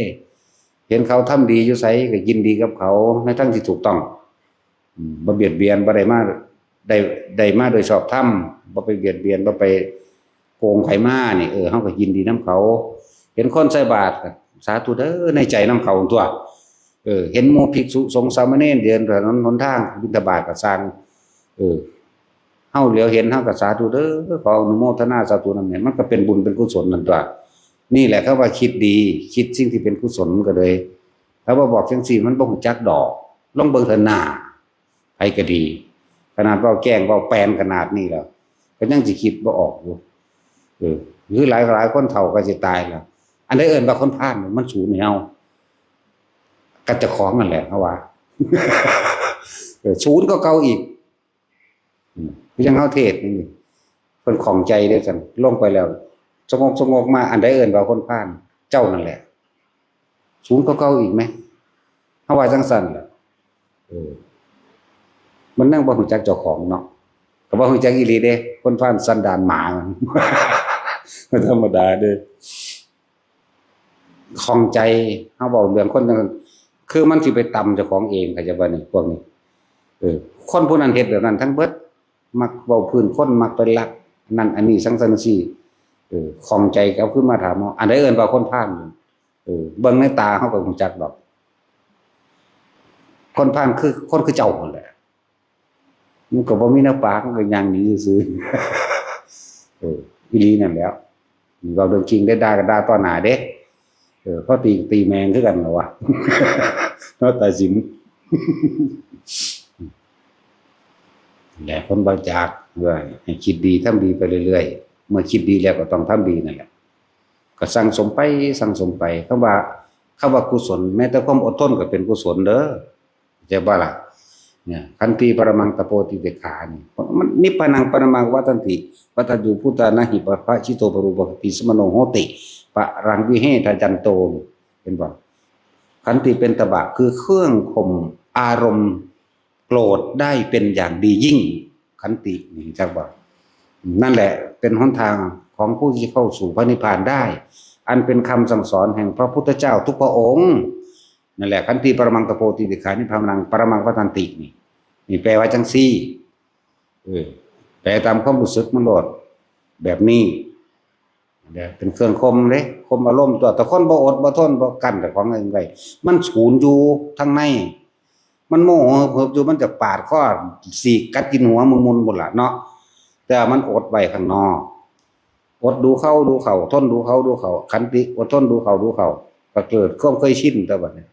S1: เห็นเขาทำดีอยู่ไสก็ยินดีกับเขาในทางที่ถูกต้องบ่เบียดเบียนบ่ได้มาโดยชอบธรรมบ่ไปเบียดเบียนบ่ไปโกงไผมานี่เฮาก็ยินดีนํเขาเห็นคนใส่บาตรสาธุเด้อในใจน้ำเขาตัวเห็นหมู่ภิกษุสงฆ์สามเณรเดินถนนหนทางบิณฑบาตก็สร้างเฮาเหลียวเห็นเฮาก็สาธุเด้อขออนุโมทนาสาธุนำเนี่ยมันก็เป็นบุญเป็นกุศลนั่นตัวนี่แหละเขาว่าคิดดีคิดสิ่งที่เป็นกุศลก็เลยถ้าว่าบอกจังซี่มันบ่ฮู้จักดอกลองเบิ่งเถิดหน้าไผก็ดีขนาดเว้าแกล้งเว้าแปลนขนาดนี้แล้วก็ยังสิคิดบ่ออกอยู่หรือหลายคนเฒ่าก็สิตายแล้วอันใดเอิ้นว่าคนพาลมันสูญให้เฮาก็จะของนั่นแหละเฮาว่าสูญก็เก่าอีกคือยังเฮาเทศนี่เพิ่นของใจเด้อซั่นลงไปแล้วสงบมาอันใดเอิ้นว่าคนพาลเจ้านั่นแหละสูญก็เก่าอีกมั้ยเฮาว่าจังซั่นล่ะมันนั่งบ่ฮู้จักเจ้าของเนาะก็บ่ฮู้จักอีหลีเด้คนพาลสันดานหมามันธรรมดาเด้อคล่องใจเฮาเว้าเรื่องคนนั้นคือมันสิไปตำเจ้าของเองเข้าใจบ่นี่พวกนี้คนผู้นั้นเฮ็ดแบบนั้นทั้งเบิดมักเว้าพื้นคนมักไปลักนั่นอันนี้จังซี่คล่องใจเอาขึ้นมาถามเฮาอันใดเอิ้นว่าคนพาลเบิ่งในตาเฮาก็รู้จักดอกคนพาลคือคนคือเจ้านั่นแหละมันก็บ่มีแนวปากมันก็ย่างหนีซื่ออีหลีนั่นแหล้วเว้าเรื่องจริงได้ด่าก็ด่าต่อหน้าเด้เขาตีแมงคือกันเหรอวะเนาะตาสินแหละคนบริจาคด้วยให้คิดดีทำดีไปเรื่อยๆเมื่อคิดดีแล้วก็ต้องทำดีนั่นแหละก็สั่งสมไปคำว่ากุศลแม้แต่ความอดทนก็เป็นกุศลเด้อเข้าใจบ่ล่ะเนี่ยขันติปรมังตโปติเดขานี่มันนิพพานังปรมังวัฏันติวัฏญูพุทธานะหิปะพะชิโตปรูปะติสมโนโหติปะรังวิเหทจันโตเป็นบ่ขันติเป็นตบะคือเครื่องข่มอารมณ์โกรธได้เป็นอย่างดียิ่งขันตินี่จักบ่นั่นแหละเป็นหนทางของผู้ที่เข้าสู่พระนิพพานได้อันเป็นคำสั่งสอนแห่งพระพุทธเจ้าทุกพระองค์นั่นแหละขันติปรมังตโปติติขานิพพานังปรมังวัฏันตินี่แปลว่าจังซี่แปลตามความรู้สึกมันโลดแบบนี้เป็นเครื่องคมเด้คมอารมณ์ตัวแต่คนบ่อดบ่ทนบ่กั้นแต่ของไงมันสูญอยู่ทั้งในมันโมโหเพิ่มอยู่มันจะปาดคอสีกัดกินหัวมุนๆหมดล่ะเนาะแต่มันอดไว้ข้างนอกอดดูเข้าทนดูเขาขันติอดทนดูเขาก็เกิดความเคยชินแต่บัดนี้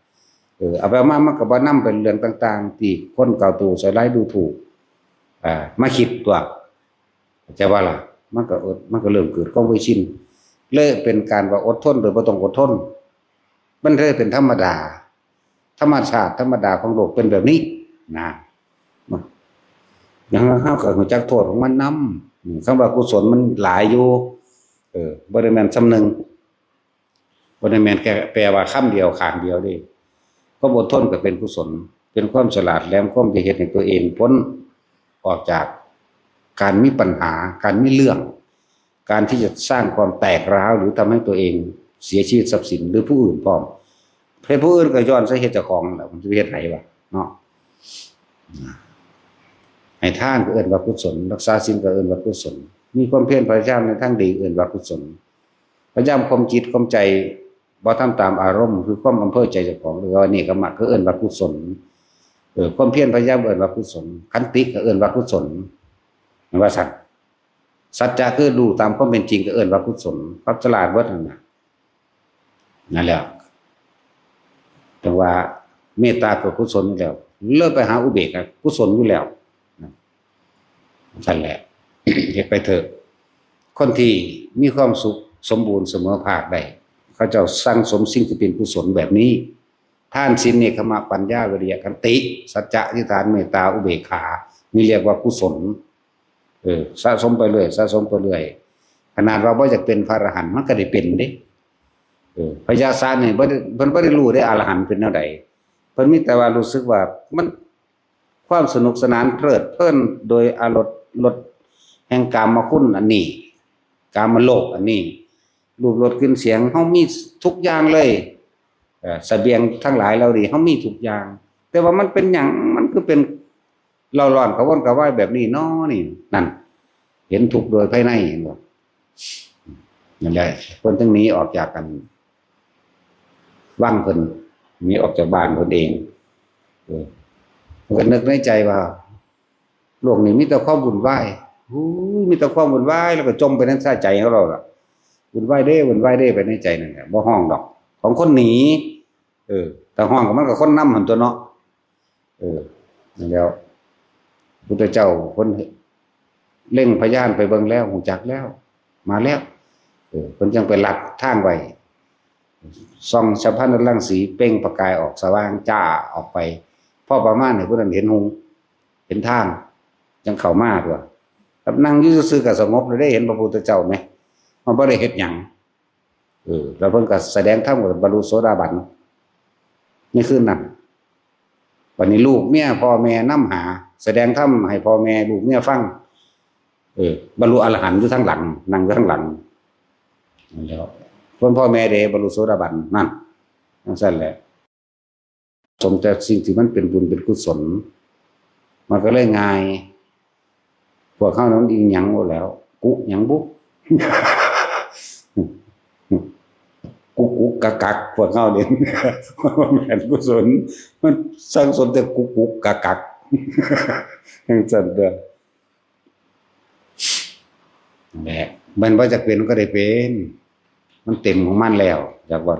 S1: เอาไปมามันก็บ่นำเป็นเรื่องต่างๆที่คนเก่าตู่ใส่ร้ายดูถูกมาคิดตัวจะว่าล่ะมันก็เริ่มเกิดความเคยชินเลยเป็นการว่าอดทนโดยบ่ต้องอดทนมันเลยเป็นธรรมดาธรรมชาติธรรมดาของโลกเป็นแบบนี้นะอย่างเฮาก็รู้จักโทษของมันนำคำว่ากุศลมันหลายอยู่บ่ได้แม่นสำนึงบ่ได้แม่นแค่แปลว่าคำเดียวข้างเดียวเด้ความอดทนก็เป็นกุศลเป็นความฉลาดแหลมคมที่เฮ็ดให้ตัวเองพ้นออกจากการมีปัญหาการมีเรื่องการที่จะสร้างความแตกร้าวหรือทำให้ตัวเองเสียชีวิตทรัพย์สินหรือผู้อื่นพร้อมให้ผู้อื่นก็ย้อนสาเหตุเจ้าของแหละมันจะเฮ็ดให้วะเนาะให้ทานก็เอิ้นว่ากุศลรักษาศีลก็เอิ้นว่ากุศลมีความเพียรพยายามในทางดีเอิ้นว่ากุศลพยายามข่มจิตข่มใจบ่ทำตามอารมณ์คือความอำเภอใจเจ้าของหรือว่านี่ก็มักก็เอิ้นว่ากุศลความเพียรพยายามเอิ้นว่ากุศลขันติก็เอิ้นว่ากุศลว่าสัจจะคือรู้ตามความเป็นจริงก็เอิ้นว่ากุศลความฉลาดเบิดนั่นแหละแต่ว่าเมตตาก็กุศลอยู่แล้วเลิกไปหาอุเบกขากุศลอยู่แล้วนั่นแหละ เฮ็ดไปเถอะคนที่มีความสุขสมบูรณ์เสมอภาคได้เขาเจ้าสร้างสมสิ่งที่เป็นกุศลแบบนี้ทานศีลเนกขมะปัญญาวิริยะขันติสัจจะอธิษฐานเมตตาอุเบกขานี่เรียกว่ากุศลสะสมไปเรื่อยสะสมไปเรื่อยขนาดว่าบ่อยากเป็นพระอรหันต์มันก็ได้เป็นเด้พญาศาลนี่เพิ่นบ่ได้รู้ได้อรหันต์เป็นแนวใดเพิ่นมีแต่ว่ารู้สึกว่ามันความสนุกสนานเพลิดเพลินโดยรสแห่งกามคุณอันนี้กามโลกอันนี้รูปรสกลิ่นเสียงเฮามีทุกอย่างเลยเสบียงทั้งหลายเราดิเฮามีทุกอย่างแต่ว่ามันเป็นหยังมันคือเป็นเราร้อนกระวนกระวายแบบนี้เนาะนี่นั่นเห็นทุกโดยภายในบ่นั่นแหละเพิ่นถึงหนีออกจากกันว่างเพิ่นหนีออกจากบ้านเพิ่นเองก็นึกในใจว่าโลกนี้มีแต่ความวุ่นวายมีแต่ความวุ่นวายแล้วก็จมไปในใจของเราล่ะวุ่นวายเด้วุ่นวายเด้ไปในใจนั่นแหละบ่ฮ้องดอกของคนหนีแต่ฮ้องก็มันก็คนนำหั่นตัวเนาะนั่นแล้วพุทธเจ้าคนเร่งพยานไปเบิ่งแล้วหูจักแล้วมาแล้วเพิ่นจังไปลัดทางไว้ส่องฉัพพนรังสีเปล่งประกายออกสว่างจ้าออกไปพอประมาณให้ผู้นั้นเห็นหงเห็นทางจังเข้ามาตัวครับนั่งอยู่ซื่อๆก็สงบเลยได้เห็นพระพุทธเจ้ามั้ยมันบ่ได้เฮ็ดหยังแล้วเพิ่นก็แสดงธรรมกับบรรลุโสดาบันนี่คือนั่นวันนี้ลูกเมียพ่อแม่นำหาแสดงธรรมให้พ่อแม่ลูกเมียฟังบรรลุอรหันต์อยู่ทางหลังนั่งอยู่ทางหลังนั่นแล้วพ่อแม่ได้บรรลุโสดาบันนั่นจังซั่นแหละสมแต่สิ่งที่มันเป็นบุญเป็นกุศลมันก็เลยง่ายพวกเขานั้นอีหยังบ่แล้วกุหยังบุกุกกักพวกเขาเนี่ยแม่นกุศลมันสร้างสมแต่กุกกักจังซั่นเด้อแหละมันว่าจะเป็นก็ได้เป็นมันเต็มของมันแล้วจักว่า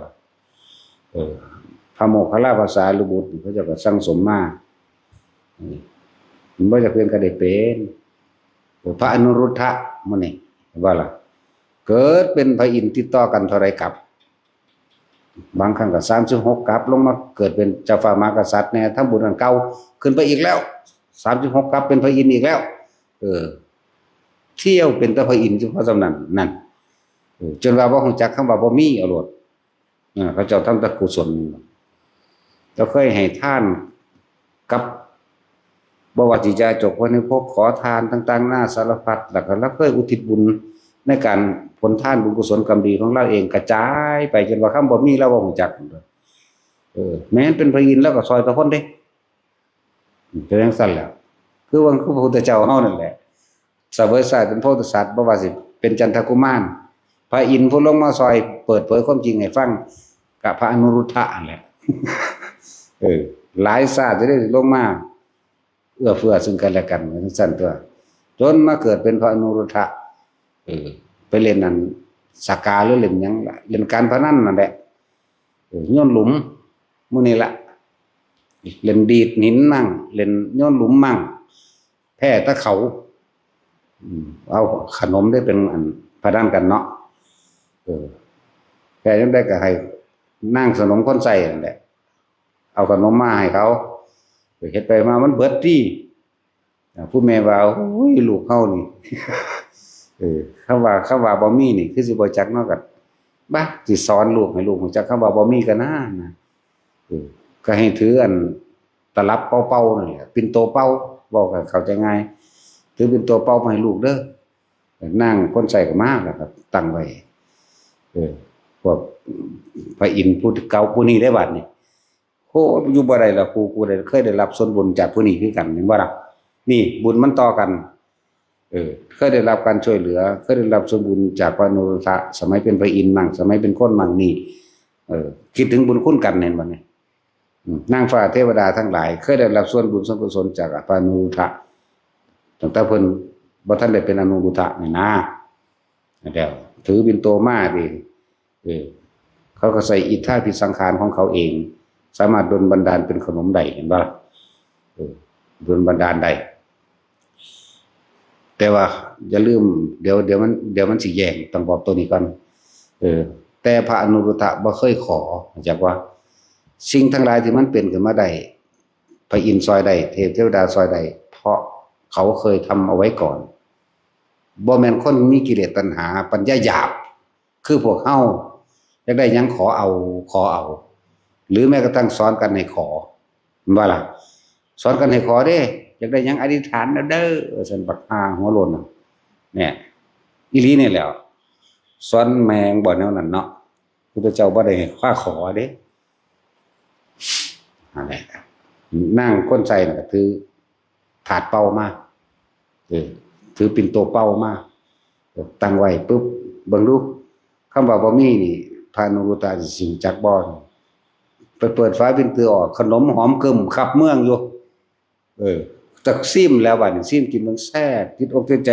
S1: พระโมคคัลลาภาษาลุบุตรเขาจะก็สร้างสมมามันว่าจะเป็นก็ได้เป็นพระอนุรุทธะมื้อนี้ว่าล่ะเกิดเป็นพระอินทร์ติดต่อกันเท่าไรกับบางครั้งก็36กับลงมาเกิดเป็นเจ้าฟ้ามหากษัตริย์แน่ทำบุญอันเก่าขึ้นไปอีกแล้ว36กับเป็นพระอินทร์อีกแล้วเที่ยวเป็นแต่พระอินทร์เฉพาะสำนั้นนั่นจนว่าบ่ฮู้จักคำว่าบ่มีเอาโลดเขาเจ้าทำแต่กุศลเราเคยให้ทานกับบ่ว่าสิจะจบวันนี้พบขอทานต่างๆหน้าสารพัดแล้วก็เราเคยอุทิศบุญในการผลทานบุญกุศลกรรมดีของเราเองกระจายไปจนว่าคำบ่มีเราบ่ฮู้จักแม้นเป็นพระอินทร์แล้วก็ซอยตะพ้นเด้เป็นจังซั่นแหละคือว่าพระพุทธเจ้าเฮานั่นแหละเสวยชาติเป็นโพธิสัตว์บ่ว่าสิเป็นจันทกุมารพระอินทร์ผู้ลงมาซอยเปิดเผยความจริงให้ฟังกับพระอนุรุทธะนั่นแหละหลายชาติจะได้ลงมาเอื้อเฟื้อซึ่งกันและกันจังซั่นตัวจนมาเกิดเป็นพระอนุรุทธะไปเล่นนั่นสักกาหรือเล่นหยังล่ะเล่นการพนันนั่นแหละโยนหลุมมื้อนี้ล่ะ เล่นดีดหินมั่งเล่นโยนหลุมมั่งแพ้ตะเขาเอาขนมได้เป็นอันพนันกันเนาะแพ้ยังได้ก็ให้นั่งสนมคนใส่นั่นแหละเอาขนมมาให้เขาเฮ็ดไปมามันเบิดที่ผู้แม่ว่าโอ้ยลูกเฮานี่เขาว่าบ่มีนี่คือสิบ่จักเนาะกันบ้าสิสอนลูกให้ลูกรู้จักคำว่าบ่มีก็น่านะก็ให้ถืออันตลับเป่าๆนั่นแหละปิ่นโตเป่าบอกให้เข้าใจง่ายถือปิ่นโตเป่ามาให้ลูกเด้อนั่งคนใส่ก็มาแล้วก็ตั้งไว้พวกพระอินทร์ผู้เก่าผู้นี้ได้บัดนี่โหอยู่บ่ได้ล่ะกูได้เคยได้รับส่วนบุญจากผู้นี้คือกันเห็นบ่ล่ะนี่บุญมันต่อกันเคยได้รับการช่วยเหลือเคยได้รับส่วนบุญจากพระอนุรุทธะสมัยเป็นพระอินทร์มั่งสมัยเป็นคนมั่งนี่คิดถึงบุญคุณกันเห็นบ่นี่นางฟ้าเทวดาทั้งหลายเคยได้รับส่วนบุญส่วนกุศลจากพระอนุรุทธะตั้งแต่เพิ่นบ่ทันได้เป็นอนุรุทธะนี่นะแล้วถือบิณโตมาดิเขาก็ใส่อิทธาภิสังขารของเขาเองสามารถดลบันดาลเป็นขนมได้เห็นบ่ล่ะดลบันดาลได้แต่ว่าอย่าลืมเดี๋ยวมันสิแย่งต้องบอกตัวนี้ก่อนแต่พระอนุรุทธะบ่เคยขอจากว่าสิ่งทั้งหลายที่มันเป็นขึ้นมาได้พระอินทร์ซอยได้เทวดาซอยได้เพราะเขาเคยทำเอาไว้ก่อนบ่แม่นคนมีกิเลสตัณหาปัญญาหยาบคือพวกเฮาอยากได้หยังขอเอาหรือแม้กระทั่งสอนกันให้ขอว่าล่ะสอนกันให้ขอเด้อยากได้หยังอธิษฐานเด้อซั่นบักหาหัวโลนเนี่ยอีหลีนี่แหละสอนแมงบ่แนวนั้นเนาะพุทธเจ้าบ่ได้ให้ข้าขอเด้อะไรนั่งก้นใจน่ะถือถาดเป้ามาถือปิ่นโตเป้ามาตั้งไว้ปุ๊บเบิ่งดูคำว่าบ่มีนี่พระอนุรุทธะสิจักบ่ไปเปิดฝาปิ่นโตออกขนมหอมกึ่มขับเมืองอยู่ตักซิมแล้วบัดนี้ซิมกินมันแซ่บติดอกติดใจ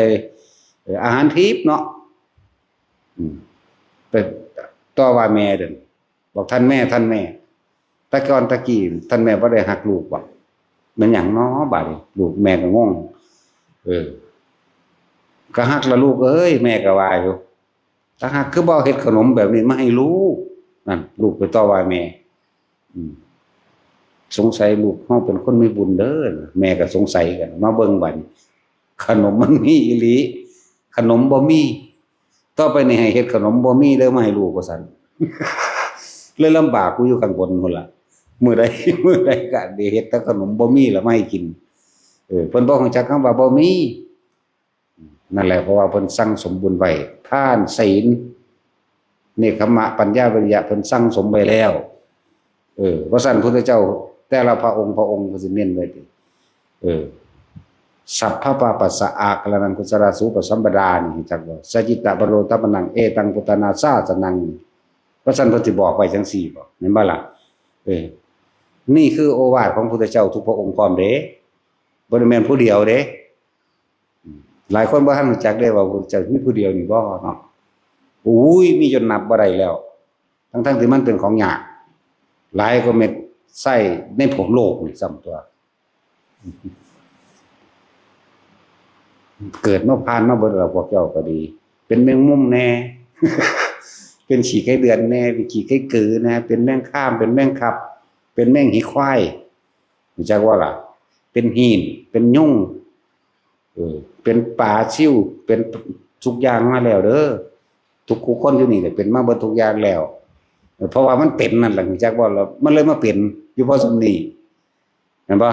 S1: อาหารทิพย์เนาะไปต่อว่าแม่เด้อบอกท่านแม่แต่ก่อนตะกี้ท่านแม่บ่ได้ฮักลูกบ่มันหยังเนาะบัดนี้ลูกแม่ก็งงก็ฮักละลูกเอ้ยแม่ก็ว่าอยู่ถ้าฮักคือบ่เฮ็ดขนมแบบนี้มาให้ลูกนั่นลูกไปต่อว่าแม่สงสัยลูกเฮาเป็นคนมีบุญเด้อแม่ก็สงสัยกันมาเบิ่งบัดขนมมันมีอีหลีขนมบ่มีต่อไปนี่ให้เฮ็ดขนมบ่มีเด้อมาให้ลูกว่าซั่นเลยลำบากกูอยู่ข้างบนพุ่นล่ะมื้อใดก็ได้เฮ็ดแต่ขนมบ่มีแล้วมาให้กินเพิ่นบ่รู้จักคำว่าบ่มีนั่นแหละเพราะว่าเพิ่นสั่งสมบุญไว้ทานศีลเนกขมะปัญญาวิริยะเพิ่นสั่งสมไว้แล้วเพราะฉะนั้นพุทธเจ้าแต่ละพระองค์ก็สิเน้นไว้ติสัพพะปะปัสสะอากลนังกุศลสูปสัมปดานี่จักว่าสจิตตะปโรตัปนังเอตังปุตตนาสาสนังเพราะฉะนั้นเพิ่นสิบอกไว้จังซี่บ่แม่นบ่ล่ะนี่คือโอวาทของพุทธเจ้าทุกพระองค์พร้อมเด้บ่ได้แม่นผู้เดียวเด้หลายคนบ่ทันรู้จักได้ว่าพุทธเจ้ามีผู้เดียวนี่บ่เนาะอุ้ยมีจนนับบ่ได้แล้วทั้งที่มันเป็นของยากหลายก็เม็ดไส้ในพวกโลกนี่ซ้ำตัวเกิดมาผ่านมาเบิดแล้วพวกเจ้าก็ดีเป็นแมงมุมแน่ เป็นขี้ไก่เดือนแน่เป็นขี้ไก่กือนะเป็นแมงข้ามเป็นแมงคับเป็นแมงหีควายรู้จักว่าล่ะเป็นหีนเป็นยุ่งเป็นปลาชิวเป็นทุกอย่างมาแล้วเด้อทุกคนอยู่นี่เป็นมาเบิดทุกอย่างแล้วเพราะว่ามันเป็นนั่นแหละรู้จักว่ามันเลยมาเป็นอยู่เพราะสมนี้เห็นปะ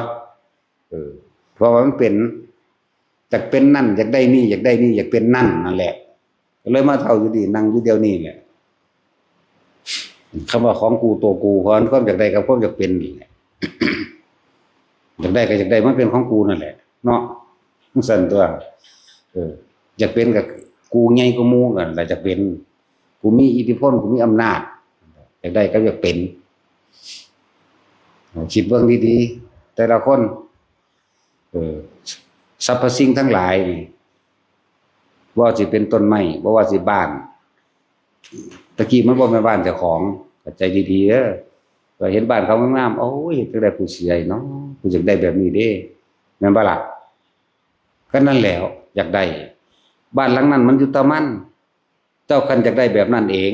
S1: เพราะว่ามันเป็นอยากเป็นนั่นอยากได้นี่อยากได้นี่อยากเป็นนั่นนั่นแหละเลยมาเท่าอยู่ดีนั่งอยู่เดียวนี่แหละคำว่าของกูตัวกูเพราะนั้นก็อยากได้กับพวกอยากเป็นนี่แหละอยากได้ก็อยากได้มันเป็นของกูนั่นแหละเนาะสั่นตัวอยากเป็นกับกูไงกูมูกันแล้วจะเป็นกูมีอิทธิพลกูมีอำนาจอยากได้ก็อยากเป็นคิดเบื้องดีๆแต่ละคนสรรพสิ่งทั้งหลายว่าสิเป็นต้นไม้บ่ว่าสิบ้านตะกี้มันบ่แม่นบ้านเจ้าของใจดีๆเด้อ ก็เห็นบ้านเขางามๆโอ้ยจักได้ผู้เสียเนาะกูอยากได้แบบนี้เด้แม่นบ่ล่ะก็นั่นแหละอยากได้บ้านหลังนั้นมันอยู่ตะมันเจ้าคันอยากได้แบบนั้นเอง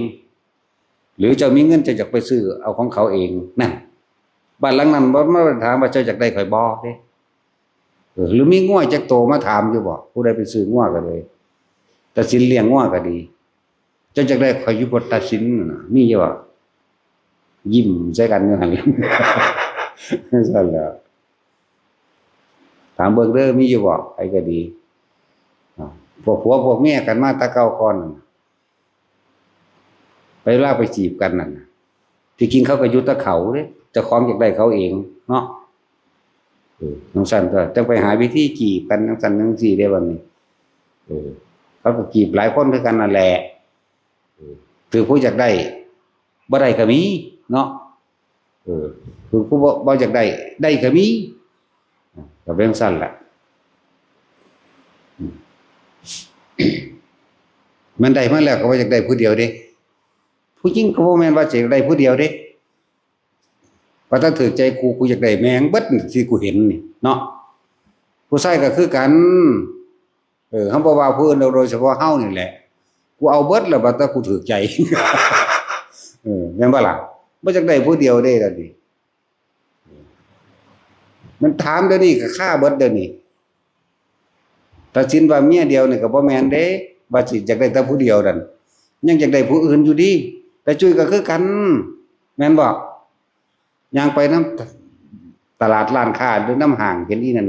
S1: หรือเจ้ามีเงินจะอยากไปซื้อเอาของเขาเองนั่นบ้านหลังนั้นบ่มาถามว่าเจ้าอยากได้ข่อยบ่เด้หรือมีงัวจักโตมาถามอยู่บ่ผู้ใดไปซื้องัวก็เลยตัดสินเลี้ยงงัวก็ดีเจ้าอยากได้ข่อยอยู่บ่ตัดสินน่ะมีอยู่บ่ยิ้มใส่กันอยู่หั่นซั่นแหละถามเบิ่งเด้อมีอยู่บ่ไผก็ดีพวกผัวพวกเมียกันมาแตะเก่าก่อนไปลาไปจีบกันนั่นที่จริงเขาก็อยู่ตะเขาเด้เจ้าของอยากได้เขาเองเนาะจังซั่นก็ต้องไปหาวิธีจีบกันจังซั่นจังซี่ได้บัดนี้เขาก็จีบหลายคนด้วยกันนั่นแหละคือผู้อยากได้บ่ได้ก็มีเนาะคือผู้บ่อยากได้ก็มีก็เป็นจังซั่นแหละมันได้มาแล้วก็บ่อยากได้ผู้เดียวเด้ผู้หญิงก็บ่แม่นว่าจะได้ผู้เดียวเด้ว่าถ้าถือใจกูอยากได้แมงเบิดที่กูเห็นนี่เนาะผู้ชายก็คือกันเฮาบ่ว่าผู้อื่นโดยเฉพาะเฮานี่แหละกูเอาเบิดแล้วว่าถ้ากูถือใจแม่นบ่ล่ะบ่อยากได้ผู้เดียวเด้ล่ะดิมันถามเดี๋ยวนี้ก็ฆ่าเบิดเดี๋ยวนี้ตัดสินว่าเมียเดียวนี่ก็บ่แม่นเด้ว่าสิอยากได้แต่ผู้เดียวนั่นยังอยากได้ผู้อื่นอยู่ดีแต่จุ้ยก็คือกันแม่นบ่ย่างไปน้ำตลาดร้านค้าหรือน้ำห้างเห็นอีนั่น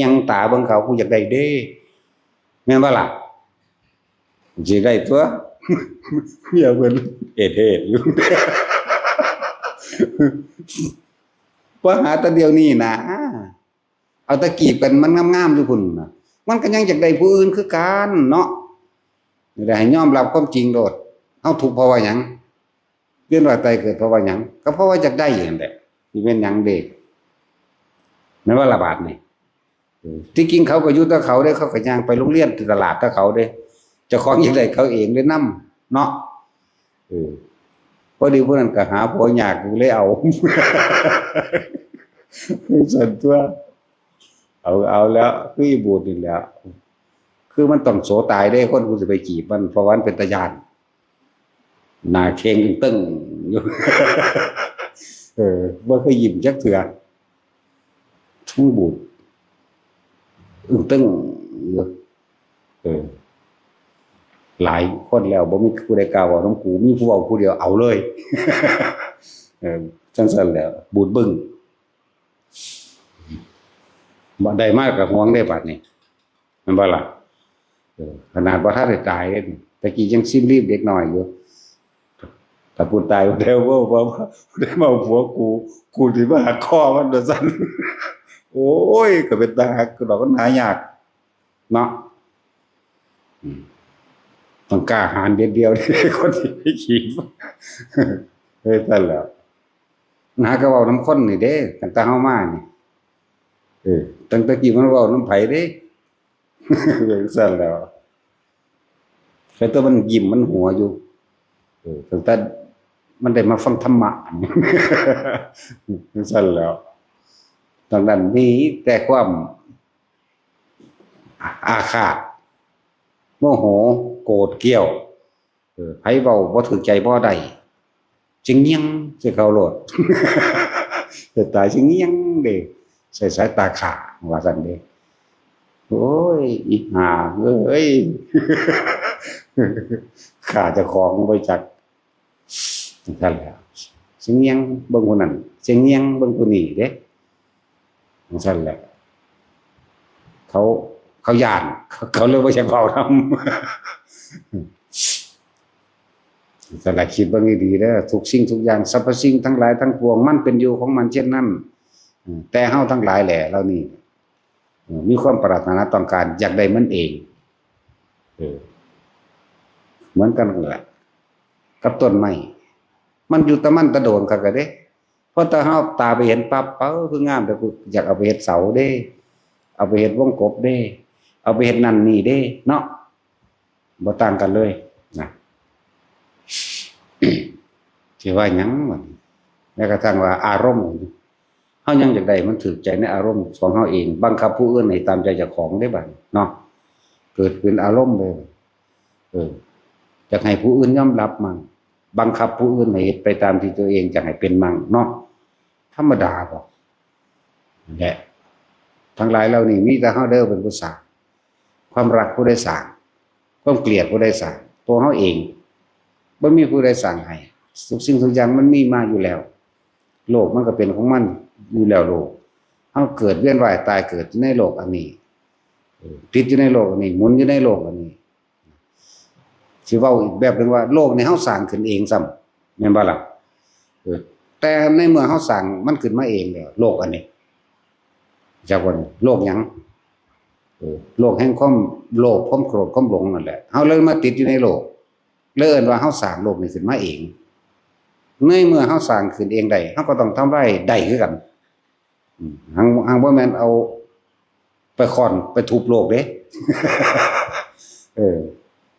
S1: ยังตาเบิ่งเขากูอยากได้เด้แม่นบ่ล่ะสิได้ตัวเมียเพิ่นเฮ็ดอยู่บ่หาแต่เดียวนี้นะเอาแต่กีบกันมันงามๆอยู่พุ่นน่ะมันก็ยังอยากได้ผู้อื่นคือกันเนาะนี่ได้ให้ยอมรับความจริงโลดเฮาทุกข์เพราะว่าหยังเวียนว่ายตายเกิดเพราะว่าหยังก็เพราะว่าอยากได้อย่างนั้นแหละสิเป็นหยังเด้แม่นว่าระบาดนี่ที่จริงเขาก็อยู่แต่เขาเด้เขาก็ย่างไปโรงเรียนที่ตลาดแต่เขาเด้เจ้าของอยากได้เขาเองได้นำเนาะพอดีผู้นั้นก็หาผัวยากกูเลยเอาส่วนตัวเอาแล้วคืออีบูดนี่แหละคือมันต้องโสตายได้คนกูสิไปจีบมันเพราะว่ามันเป็นตาญาณหน้าเข่งตึ้งอยู่บ่เคยยิ้มจักเทื่อทู่บูดตึ้งอยู่หลายคนแล้วบ่มีผู้ใดกล้าเว้านำกูมีผู้เว้าผู้เดียวเอาเลยจังซั่นแหละบูดบึ้งบ่ได้มากก็ห่วงได้บัดนี้แม่นบ่ล่ะขนาดบ่ทันได้ตายเด้ตะกี้ยังซิมรีบเด็กน้อยอยู่ถ้ากูตายแล้วบ่ได้มาผัวกูสิมาหักคอมันว่าซั่นโอ้ยก็เป็นตาหักดอกมันหายากเนาะต้องกล้าหาญเด็ดเดียวคนที่ไปขี่นั่นแหละหาก็เว้านำคนนี่เด้ตั้งแต่เฮามานี่ตั้งแต่กี้มันเว้านำไผเด้จังซั่นแล้วแต่ตัวมันยิ้มมันหัวอยู่ตั้งแต่มันได้มาฟังธรรมะจังซั่นแล้วตอนนั้นมีแต่ความอาฆาตโมโหโกรธเกรี้ยวไผเว้าบ่ถูกใจบ่ได้จึงยังสิเข้าโลดแต่ตายจึงยังเด้ใส่สายตาข่าว่าซั่นเด้โอ้ยอีห่าเอ้ยข้าเจ้าของบ่จักนั่นแหละจึงยังเบิ่งคนนั้นจึงยังเบิ่งคนนี้เด้นั่นแหละเขาย่านเขาเลยบ่อยากเว้านำแต่ละคิดเบิ่งให้ดีเด้อทุกสิ่งทุกอย่างสรรพสิ่งทั้งหลายทั้งปวงมันเป็นอยู่ของมันเช่นนั้นแต่เฮาทั้งหลายแหละเหล่านี้มีความปรารถนาต้องการอยากได้มันเองเหมือนกันแหละกับต้นไม้มันอยู่ตะมันตะโดนคักก็เด้พอตาเฮาตาไปเห็นปั๊บคืองามแต่กูอยากเอาไปเฮ็ดเสาเด้เอาไปเฮ็ดวงกบเด้เอาไปเฮ็ดนั่นนี่เด้เนาะบ่ต่างกันเลยนะ สิว่าหยังวะ แม้กระทั่งว่าอารมณ์เฮายังอยากได้มันถูกใจในอารมณ์ของเฮาเองบังคับผู้อื่นให้ตามใจเจ้าของได้บัดเนาะเกิดเป็นอารมณ์เลยอยากให้ผู้อื่นยอมรับมั่งบังคับผู้อื่นให้เฮ็ดไปตามที่ตัวเองอยากให้เป็นมั่งเนาะธรรมดาบ่แหละทั้งหลายเหล่านี้มีแต่เฮาเด้อเป็นผู้สร้างความรักผู้ใดสร้างความเกลียดผู้ใดสร้างตัวเฮาเองบ่มีผู้ใดสร้างให้ทุกสิ่งทุกอย่างมันมีมาอยู่แล้วโลกมันก็เป็นของมันอยู่แล้วโลกเฮาเกิดเวียนว่ายตายเกิดในโลกอันนี้ติดอยู่ในโลกอันนี้หมุนอยู่ในโลกอันนี้สิเว้าอีกแบบนึงว่าโลกนี้เฮาสร้างขึ้นเองซ้ำแม่นบ่ล่ะแต่ในเมื่อเฮาสร้างมันขึ้นมาเองแล้วโลกอันนี้จักว่าโลกหยังโลกแห่งความโลภความโกรธความหลงนั่นแหละเฮาเลยมาติดอยู่ในโลกเลยเอิ้นว่าเฮาสร้างโลกนี้ขึ้นมาเองในเมื่อเฮาสร้างขึ้นเองได้เฮาก็ต้องทำลายได้คือกันหังบ่แม่นเอาไปค้อนไปทุบโลกเด้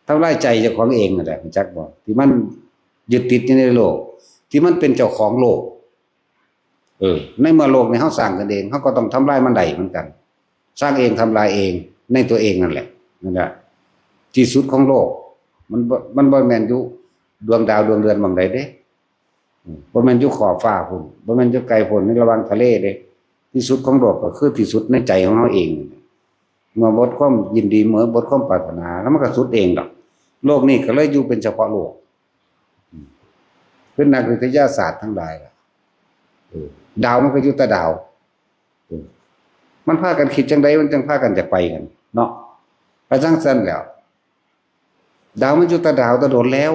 S1: ทำลายใจเจ้าของเองนั่นแหละจักบ่ที่มันยึดติดอยู่ในโลกที่มันเป็นเจ้าของโลกในเมื่อโลกนี้เฮาสร้างกันเองเฮาก็ต้องทำลายมันได้เหมือนกันสร้างเองทำลายเองในตัวเองนั่นแหละที่สุดของโลกมันบ่แม่นอยู่ดวงดาวดวงเดือนบางใดเด้บ่แม่นอยู่ขอบฟ้าพุ่นบ่แม่นอยู่ไกลพุ่นในระหว่างทะเลเด้ที่สุดของโลกก็คือที่สุดในใจของเฮาเองเมื่อบดความยินดีเมื่อบดความปรารถนาแล้วมันก็สุดเองดอกโลกนี้ก็เลยอยู่เป็นเฉพาะโลกเป็นนักวิทยาศาสตร์ทั้งหลายล่ะดาวมันก็อยู่แต่ดาวมันพากันคิดจังไดมันจังพากันจะไปกันเนาะไปจังซั่นแล้วดาวมันอยู่แต่ดาวแต่โดนแล้ว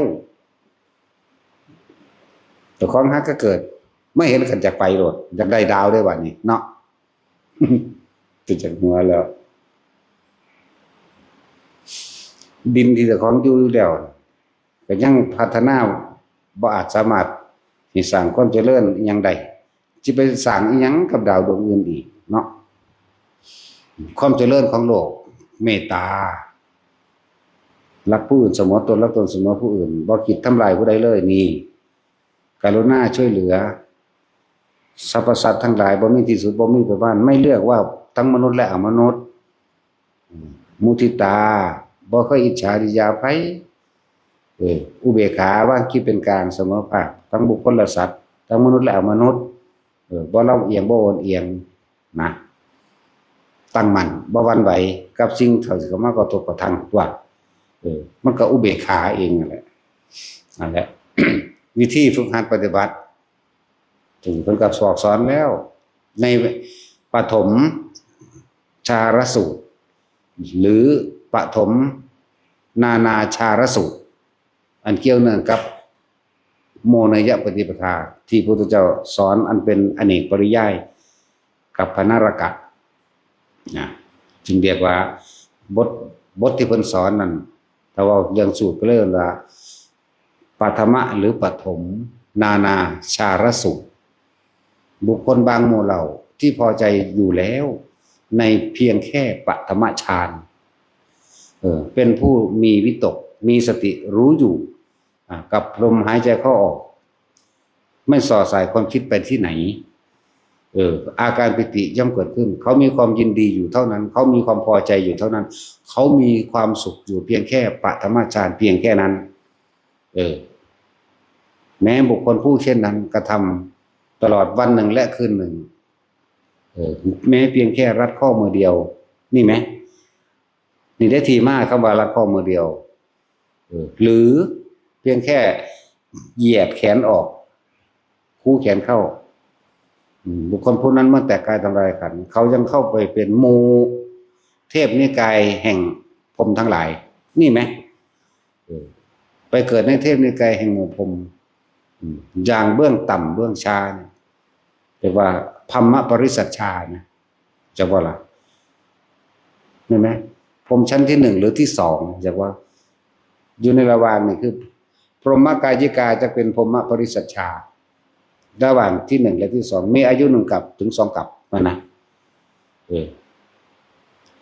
S1: แต่ของฮักก็เกิดไม่เห็นกันจะไปโลดอยากได้ดาวได้บัดนี้เนาะ ติดจากหัวแล้วดินที่เจ้าของอยู่แล้วก็ยังพัฒนาบ่อาจสามารถสิสร้างความเจริญอิหยังได้สิไปสร้างอิหยังกับดาวดวงอื่นอีกเนาะความเจริญของโลกเมตตารักผู้อื่นเสมอตนรักตนเสมอผู้อื่นบ่คิดทำลายผู้ใดเลยนี่กรุณาช่วยเหลือสรรพสัตว์ทั้งหลายบ่มีที่สุดบ่มีประมาณไม่เลือกว่าทั้งมนุษย์และอมนุษย์มุทิตาบ่เคยอิจฉาริษยาไผอุเบกขาวางคิดเป็นกลางเสมอภาคทั้งบุคคลและสัตว์ทั้งมนุษย์และอมนุษย์บ่ลำเอียงบ่โอนเอียงนะตั้งมั่นบ่หวั่นไหวกับสิ่งที่เข้ามากระทบกระทั่งว่ามันก็อุเบกขาเองนั่นแหละ วิธีฝึกหัดปฏิบัติถึงเพิ่นก็สอนแล้วในปฐมชารสูตรหรือปฐมนานาชารสูตรอันเกี่ยวเนื่องกับโมนยปฏิปทาที่พระพุทธเจ้าสอนอันเป็นอเนกปริยายกับพนารกะจึงเรียกว่าบทที่เพิ่นสอนนั้นถ้าว่าเรื่องสูตรก็เรียกว่าปฐมะหรือปฐมนานาชารสูตรบุคคลบางหมู่เหล่าที่พอใจอยู่แล้วในเพียงแค่ปฐมฌานเป็นผู้มีวิตกมีสติรู้อยู่กับลมหายใจเข้าออกไม่ส่อสายความคิดไปที่ไหนอาการปิติย่อมเกิดขึ้นเขามีความยินดีอยู่เท่านั้นเขามีความพอใจอยู่เท่านั้นเขามีความสุขอยู่เพียงแค่ปฐมฌานเพียงแค่นั้นแม้บุคคลผู้เช่นนั้นกระทำตลอดวันหนึ่งและคืนหนึ่งแม้เพียงแค่รัดข้อมือเดียวนี่ไหมนี่ได้ทีมากคำว่ารัดข้อมือเดียวหรือเพียงแค่เหยียดแขนออกคู่แขนเข้าบุคคลผู้นั้นเมื่อแตกกายทำลายขันธ์เขายังเข้าไปเป็นหมู่เทพนิกายแห่งพรหมทั้งหลายนี่ไหมไปเกิดในเทพนิกายแห่งหมู่พรหมอย่างเบื้องต่ำเบื้องชาเนี่ยเรียกว่าพัมมปริสัชชานะจะว่าล่ะเห็นไหมพรหมชั้นที่หนึ่งหรือที่สองจะว่าอยู่ในระหว่างนี่คือพรหมกายิกาจะเป็นพรหมปริสัชชาระหว่างที่หนึ่งและที่สองมีอายุหนึ่งกับถึงสองกับนะ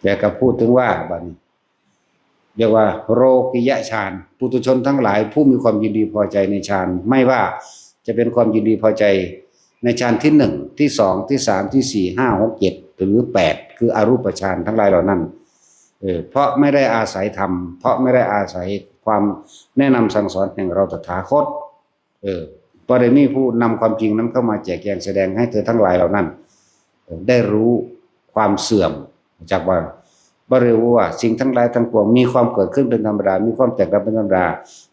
S1: แต่ก็พูดถึงว่าบัดนี้เรียกว่าโรกิยฌานปุถุชนทั้งหลายผู้มีความยินดีพอใจในฌานไม่ว่าจะเป็นความยินดีพอใจ ในฌานที่หนึ่งที่สองที่สามที่สี่ห้าหกเจ็ดหรือแปดคืออรูปฌานทั้งหลายเหล่านั้นเพราะไม่ได้อาศัยธรรมเพราะไม่ได้อาศัยความแนะนำสั่งสอนแห่งเราตถาคตพอได้มีผู้นำความจริงนั้นเข้ามาแจกแจงแสดงให้เธอทั้งหลายเหล่านั้นได้รู้ความเสื่อมจากว่าบริวว่าสิ่งทั้งหลายทั้งปวงมีความเกิดขึ้นเป็นธรรมดามีความแตกดับเป็นธรรมดา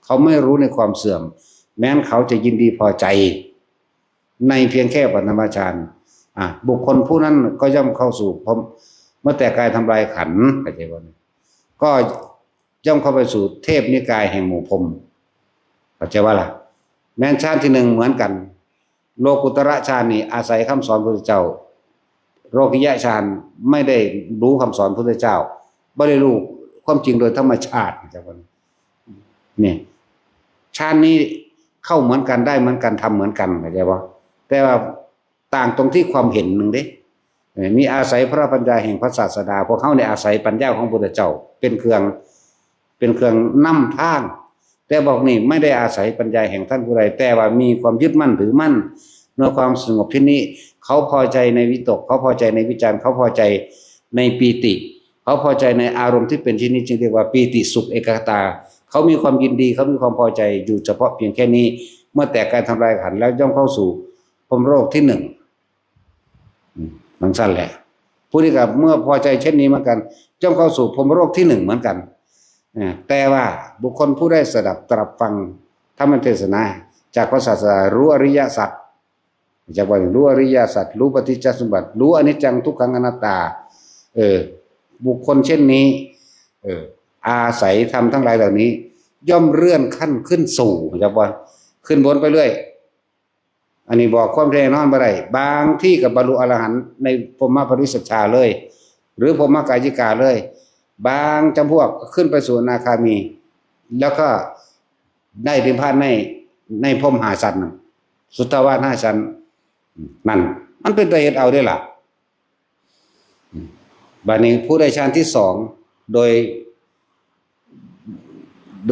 S1: เขาไม่รู้ในความเสื่อมแม้นเขาจะยินดีพอใจในเพียงแค่ปฐมฌานบุคคลผู้นั้นก็ย่อมเข้าสู่พรหมเมื่อแต่กายทำลายขันธ์เข้าใจบ่ก็ย่อมเข้าไปสู่เทพนิกายแห่งหมู่พรหมเข้าใจว่าล่ะแม้นฌานที่หนึ่งเหมือนกันโลกุตระฌานนี่อาศัยคำสอนพระพุทธเจ้าโลกิยะฌานไม่ได้รู้คำสอนพระพุทธเจ้าไม่ได้รู้ความจริงโดยธรรมชาติเข้าใจบ่เนี่ยฌานนี้เข้าเหมือนกันได้เหมือนกันทำเหมือนกันเข้าใจบ่แต่ว่าต่างตรงที่ความเห็นหนึ่งเด้มีอาศัยพระปัญญาแห่งพระศาสดาพวกเขาเนี่ยอาศัยปัญญาของพระพุทธเจ้าเป็นเครื่องนำทางแต่บอกนี่ไม่ได้อาศัยปัญญาแห่งท่านผู้ใดแต่ว่ามีความยึดมั่นถือมั่นในความสงบที่นี้เขาพอใจในวิตกเขาพอใจในวิจารณ์เขาพอใจในปีติเขาพอใจในอารมณ์ที่เป็นที่นี้จึงเรียกว่าปีติสุขเอกคตาเขามีความยินดีเขามีความพอใจอยู่เฉพาะเพียงแค่นี้เมื่อแตกการทำลายขันธ์แล้วย่อมเข้าสู่พรหมโลกที่หนึ่งมันสั้นแหละผู้ที่กับเมื่อพอใจเช่นนี้เหมือนกันย่อมเข้าสู่พรหมโลกที่หนึ่งเหมือนกันแต่ว่าบุคคลผู้ได้สดับตรับฟังธรรมเทศนาจากพระศาสดารู้อริยสัจจากว่ารู้อริยสัจรู้ปฏิจจสมบัติรู้อนิจจังทุกขังอนัตตาบุคคลเช่นนี้อาศัยธรรมทั้งหลายเหล่านี้ย่อมเลื่อนขั้นขึ้นสู่จากว่าขึ้นบนไปเรื่อยอันนี้บอกความแน่นอนบ่ได้บางที่กับบรรลุอรหันต์ในพรหมปริสัชชาเลยหรือพรหมกายิกาเลยบางจำพวกขึ้นไปสู่อนาคามีแล้วก็ได้ถึงพานในพรหมหาชั้นสุทธาวาส5ชั้นนั่นมันเป็นตัวเหตุเอาได้ล่ะบัดนี้ผู้ได้ฌานที่สองโด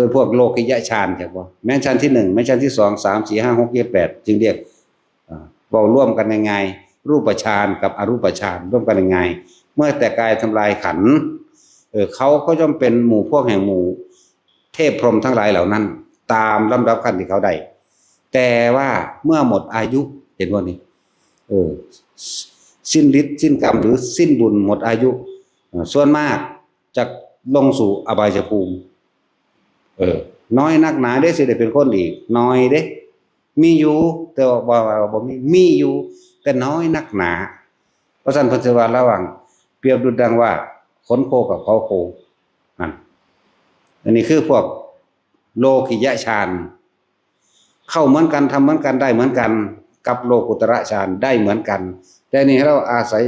S1: ยพวกโลกิยะฌานใช่ป่ะแม้ฌานที่หนึ่งแม้ฌานที่สองสามสี่ห้าหกเจ็ดแปดจึงเรียกเราร่วมกันยังไงรูปฌานกับอรูปฌานร่วมกันยังไงเมื่อแต่กายทำลายขันธ์เขาก็ย่อมเป็นหมู่พวกแห่งหมู่เทพพรหมทั้งหลายเหล่านั้นตามลำดับขั้นที่เขาได้แต่ว่าเมื่อหมดอายุเห็นว่านี่สิ้นฤทธิ์สิ้นกรรมหรือสิ้นบุญหมดอายุส่วนมากจะลงสู่อบายภูมิน้อยนักหนาได้สิได้เป็นคนอีกน้อยเด้มีอยู่แต่ว่าบ่มีอยู่แต่น้อยนักหนาเพราะฉะนั้นเพิ่นสิว่าระหว่างเปรียบดุจดังว่าขนโคกับเขาโคนั่นอันนี้คือพวกโลกิยะฌานเข้าเหมือนกันทำเหมือนกันได้เหมือนกันกับโลกุตระฌานได้เหมือนกันแต่นี่เราอาศัย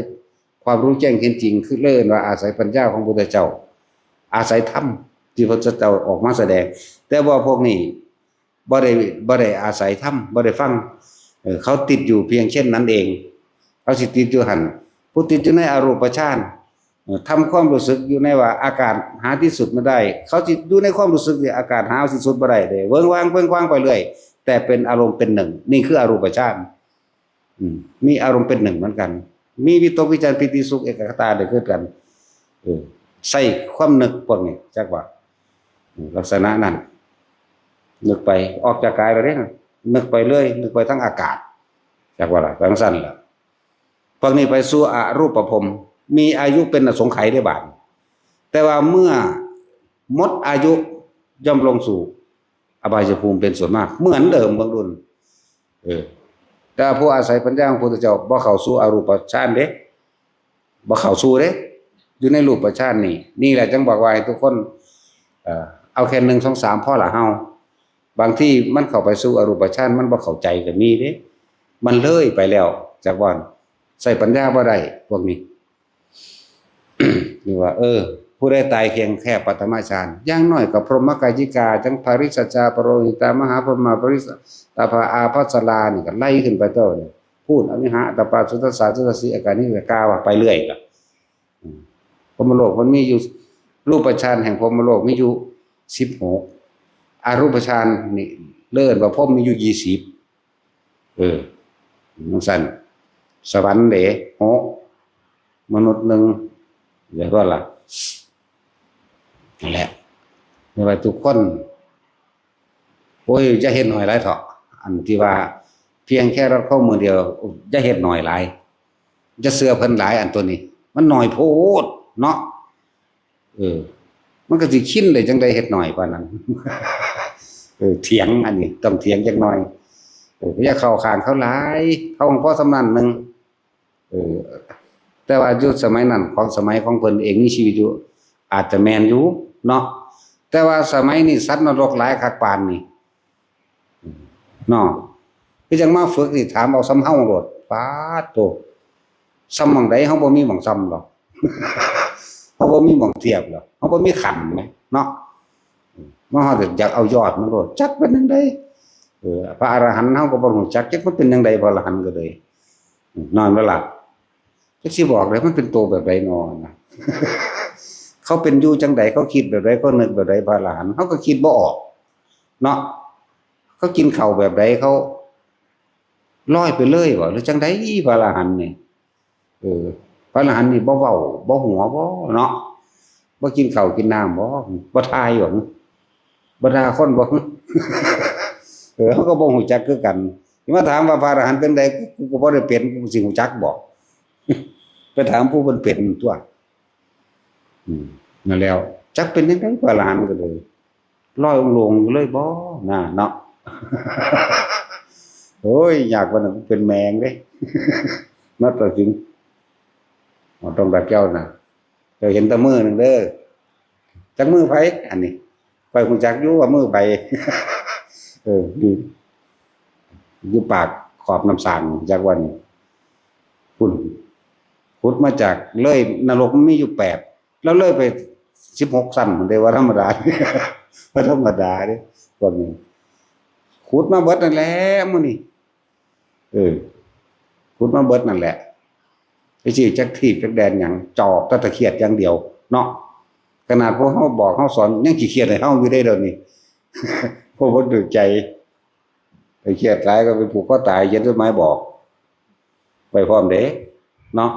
S1: ความรู้แจ้งเห็นจริงคือเลิ่นว่าอาศัยปัญญาของพระพุทธเจ้าอาศัยธรรมที่พระพุทธเจ้าออกมาแสดงแต่ว่าพวกนี้บ่ได้อาศัยธรรมบ่ได้ฟังเขาติดอยู่เพียงเช่นนั้นเองเขาสิติดอยู่หั่นผู้ติดอยู่ในอรูปฌานทำความรู้สึกอยู่ในว่าอากาศหาที่สุดไม่ได้เขาจิตอยู่ในความรู้สึกที่อากาศหาที่สุดไม่ได้เลยเวิ้งว้างเพิ่งคว้างไปเรื่อยแต่เป็นอารมณ์เป็นหนึ่งนี่คืออรูปฌานมีอารมณ์เป็นหนึ่งเหมือนกันมีวิตกวิจารปิติสุขเอกคตาได้เกิดกันใส่ความนึกพวกนี้จักว่าลักษณะนั้นนึกไปออกจากกายไปเรื่อยนึกไปเรื่อยนึกไปทั้งอากาศจักว่าอะไรบางสั้นล่ะพวกนี้ไปสู่อรูปภพมีอายุเป็นอสงไขยได้บาดแต่ว่าเมื่อหมดอายุย่อมลงสู่อบายภูมิเป็นส่วนมากเหมือนเดิมบางรุ่นแต่ผู้อาศัยปัญญาของพระพุทธเจ้าบ่เข้าสู่อรูปฌานเด้บ่เข้าสู่เด้อยู่ในรูปฌานนี่แหละจังบอกว่าให้ทุกคนเอาแค่1 2 3พอละเฮาบางที่มันเข้าไปสู่อรูปฌานมันบ่เข้าใจก็มีเด้มันเลยไปแล้วจากว่าใส่ปัญญาบ่ได้พวกนี้นี่ว่าผู้ใดตายเพียงแค่ปฐมฌานอย่างน้อยกับพรหมกายิกาจังภริสัจจาปโรหิตามหาพรหมปริสตาภาอาภัสรานี่ก็ไล่ขึ้นไปเท่านี้พูดอวิหะตปาสุตตสาสุตสีอาการนี้ก็กล่าวไปเรื่อยก็พรหมโลกมันมีอยู่รูปฌานแห่งพรหมโลกมีอยู่16อรูปฌานนี่เลิ่นว่าพรหมมีอยู่20 จังซั่นสวรรค์เด้6มนุษย์1เรียกว่าล่ะนั่นแหละไม่ว่าทุกคนโอ้ยจะเฮ็ดน้อยหลายเถาะอันที่ว่าเพียงแค่เราเข้ามือเดียวจะเฮ็ดน้อยหลายจะเสือเพิ่นหลายอันตัวนี้มันน้อยโพดเนาะมันก็สิคิดเลยจังได๋เฮ็ดน้อยปานนั้นเถียงอันนี้ต้องเถียงจักหน่อยอย่าเข้าข้างเขาหลายเขาของพ่อสำนันนึงแต่ว่ายุคสมัยนั้นของสมัยของเพิ่นเองมีชีวิตอยู่อาจจะแม่นอยู่เนาะแต่ว่าสมัยนี้สัตว์นรกหลายคักปานนี่เนาะคือจังมาฝึกนี่ถามเอาซ้ำเฮาโลดป๊าดโตซ้ำหม่องใดเฮาบ่มีหม่องซ้ำหรอกเฮาบ่มีหม่องเทียบหรอกเฮาบ่มีขันแหมเนาะมาเฮาอยากเอายอดมันโลดจักเป็นจังได๋พระอรหันต์เฮาก็บ่รู้จักจักมันเป็นจังได๋พระอรหันต์ก็เลยนอนบ่หลับจักสิบอกเลยมันเป็นโตแบบใดนอนนะเขาเป็นอยู่จังไดเขาคิดแบบใดเขานึกแบบใดพระอรหันต์เฮาก็คิดบ่ออกเนาะเขากินข้าวแบบใดเขาลอยไปเลยบ่หรือจังได๋พระอรหันต์นี่พระอรหันต์นี่บ่เว้าบ่หัวบ่เนาะบ่กินข้าวกินน้ำบ่ทายบ่บ่ด่าคนบ่เขาก็บ่ฮู้จักคือกันมาถามว่าพระอรหันต์เป็นใดกูก็บ่ได้เป็นกูสิฮู้จักบ่ไปถามผู้เพิ่นเป็นตัวนั่นแล้วจักเป็นจังได๋พระอรหันต์ก็เลยลอยองค์ลงอยู่เลยบ่น่ะเนาะโอ้ยอยากว่านั้นเป็นแมงเด้นัดต่อจริงต้องแบบแก้วน่ะเจ้าเห็นแต่มือนึงเด้อจักมือไผอันนี้ไปฮู้จักอยู่ว่ามือไผอยู่ปากขอบน้ำสางจากวันคุณพุทธมาจากเลยนรกมันมีอยู่8แล้วเลยไป16สั้นมันได้ว่าธรรมดาว่าธรรมดาเด้ก่อนนี้ขุดมาเบิดนั่นแหละมื้อนี้ขุดมาเบิดนั่นแหละไอ้สิจักทีบจักแดนหยังจอกตะเคียดอย่างเดียวเนาะขนาดพวกเฮาบอกเฮาสอนยังขี้เกียจให้เฮาอยู่ได้เดี๋ยวนี้เพราะบ่ถูกใจไปเครียดหลายก็ไปผูกคอตายเย็นต้นไม้บอกไปพร้อมเด้เนาะ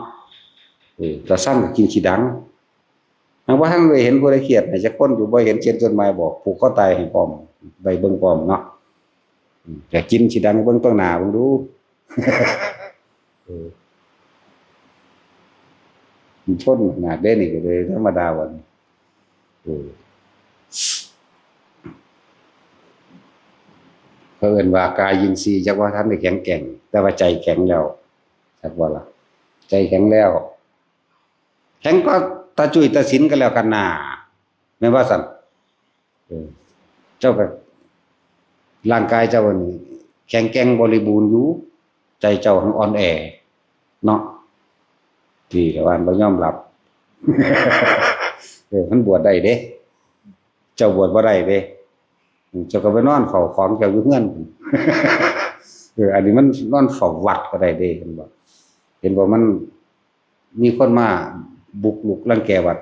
S1: จะสร้างก็กินขี้ดังว่าท่านเลยเห็นผู้ใดเครียดให้จักคนอยู่บ่เห็นเช่นต้นไม้บอกผูกคอตายให้พร้อมไปเบิ่งพร้อมเนาะแต่กินขี้ดังเบิ่งต้องหน้าเบิ่งดูมันชนขนาดเด้นี่ก็เลยธรรมดาวันเพิ่นว่ากายยินทรีย์จักว่าท่านได้แข็งแกร่งแต่ว่าใจแข็งแล้วจักว่าล่ะใจแข็งแล้วแข็งก็ตาจุ้ยตาสินกันแล้วกันน่ะแม่นว่าซั่นเจ้าก็ร่างกายเจ้านี่แข็งแกร่งบริบูรณ์อยู่ใจเจ้าทั้งอ่อนแอเนาะที่ละวันบ่ยอมรับมันบวชได้เด้เจ้าบวชบ่ได้เด้เจ้าก็ไปนอนเฝ้าของเจ้าอยู่เฮือนอันนี้มันนอนเฝ้าวัดก็ได้เด้เห็นบ่มันมีคนมาบุกรุกรังแกวัด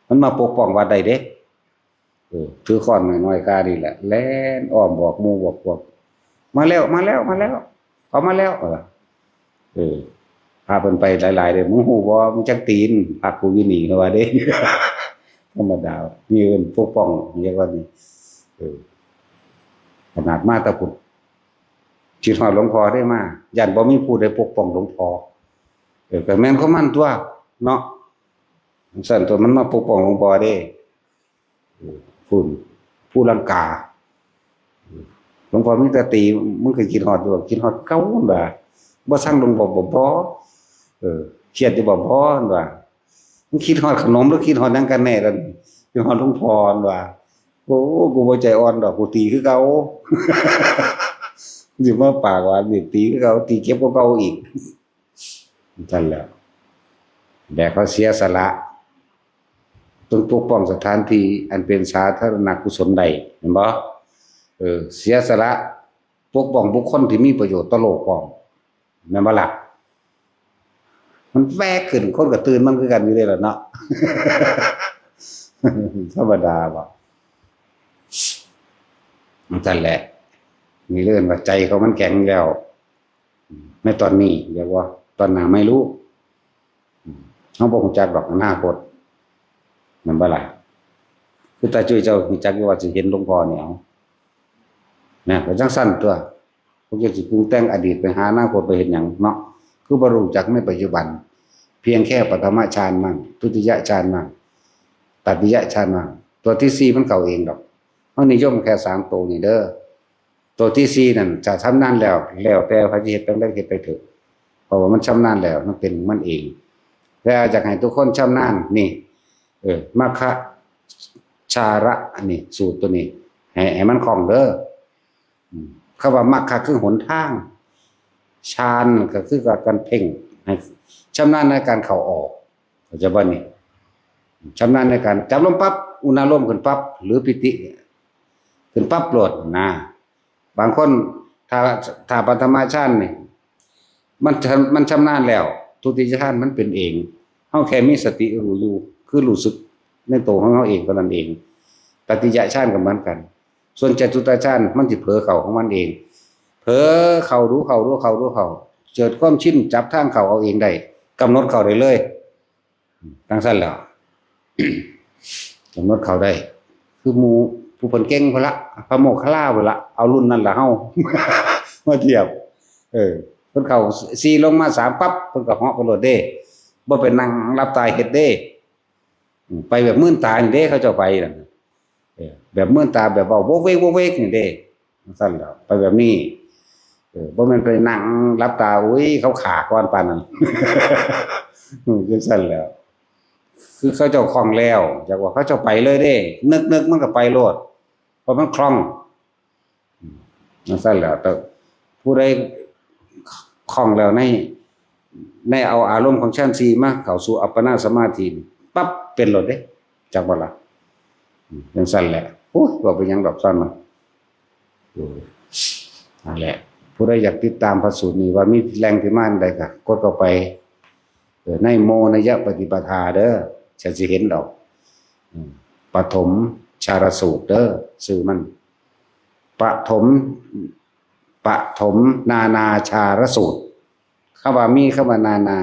S1: มันมาปกป้องวัดได้เด้ถือค้อนน้อยๆกานี่แหละแล่นอ้อมบอกหมู่บอกพวกมาแล้วเขามาแล้วพาเพิ่นไปหลายๆเด้มึงฮู้บ่มึงจักตีนพักกูอยู่นี่เขาว่าเด้ธรรมดามีเอิ้นปกป้องเรียกว่านี่ขนาดมาตะพุทธคิดฮอดหลวงพ่อได้มาย่านบ่มีผู้ใดปกป้องหลวงพ่อก็แม่นของมันตัวเนาะสั่นตัวมันมาปกป้องหลวงพ่อเด้ผู้ลังกาหลวงพ่อมีแต่ตีมึงเคยคิดฮอดตัวคิดฮอดเก่าบ่บ่สั่งหลวงพ่อบ่เครียดอยู่บ่ว่ามึงคิดฮอดขนมหรือคิดฮอดหยังกันแน่ล่ะคิดฮอดหลวงพ่อว่าโอ้กูบ่ใจอ่อนดอกกูตีคือเก่าสิมาปากว่าสิตีคือเก่าตีเก็บกว่าเก่าอีกนั่นแหละแต่เขาเสียสละต้องปกป้องสถานที่อันเป็นสาธารณกุศลใดเห็นบ่เสียสละปกป้องบุคคลที่มีประโยชน์ต่อโลกพร้อมแม่นบ่ล่ะมันแวกขึ้นคนก็ตื่นมันคือกันอยู่ได้ล่ะเนาะธรรมดาบ่นั่นแหละ มีเรื่องว่าใจเขามันแข็งแล้วในตอนนี้เรียกว่าตอนหน้าไม่รู้เขาบอกจักดอกอนาคตมันบ่ล่ะคือตาจุ้ยเจ้าจักว่าสิเห็นหลวงพ่อเนี่ยเอานะก็จังสั้นตัวพวกเจ้าสิปรุงแต่งอดีตไปหาอนาคตไปเห็นหยังเนาะคือบ่รู้จักในปัจจุบันเพียงแค่ปฐมฌานมั่งทุติยฌานมั่งตติยฌานมั่งตัวที่4มันเข้าเองดอกเฮานิยมแค่3ตัวนี่เด้อตัวที่4นั่นจะชำนาญแล้วแต่พระสิเฮ็ดจังได๋เฮ็ดไปเถอะเพราะว่ามันชำนาญแล้วมันเป็นมันเองแต่อยากให้ทุกคนชำนาญนี่มัคคะชาระอันนี้สูตรตัวนี้ให้มันคล่องเด้อคำว่ามัคคะคือหนทางฌานก็คือการเพ่งให้ชำนาญในการเข้าออกเข้าใจบ่นี่ชำนาญในการจับลมปั๊บอุณาโลมขึ้นปั๊บหรือปิติขึ้นปั๊บโลดนะบางคนถ้าปฐมฌานนี่มันชำนาญแล้วทุติยฌานมันเป็นเองเฮาแค่มีสติรู้อยู่คือรู้สึกในตัวของเฮาเองเท่านั้นเองตติยฌานก็เหมือนกันส่วนจตุตฌานมันสิเผลอเข้าของมันเองเผลอเข้ารู้เข้าเกิดความชินจับทางเข้าเอาเองได้กำหนดเข้าได้เลยจังซั่นแล้ว กำหนดเข้าได้คือหมู่ผู้เพิ่นเก่งพุ่นละพระโมคคัลลาพุ่นละเอารุ่นนั้นล่ะเฮา มาเทียบเพิ่นเข้า4ลงมา3ปั๊บเพิ่นก็เหาะไปโลดเด้บ่ไปนั่งรับตาเฮ็ดเด้ไปแบบมื่นตานี่เด้เขาเจ้าไปนั่นแบบมื่นตาแบบเว้าโวกเวกนี่เด้ซั่นแล้วไปแบบนี้บ่แม่นไปนั่งรับตาอุ้ยเขาขาก่อนปานนั้น จังซั่นแล้วคือเขาเจ้าคล่องแล้วจากว่าเขาเจ้าไปเลยเด้นึกมันก็ไปโลดเพราะมันคล่องจังซั่นแล้วแต่ผู้ใดคล่องแล้วในเอาอารมณ์ของฌาน4มาเข้าสู่อัปปนาสมาธิปั๊บเป็นโลดเด้จักบ่ล่ะจังซั่นแหละโอ้ยบ่เป็นหยังดอกซ่อนมันนั่นแหละผู้ใดอยากติดตามพระสูตรนี้ว่ามีแรงที่มาอันใดก็กดเข้าไปในโมนยปฏิปทาเด้อจะสิเห็นดอกปฐมชารสูตรเด้อชื่อมันปฐมนาชารสูตรคำว่ามีคำว่านา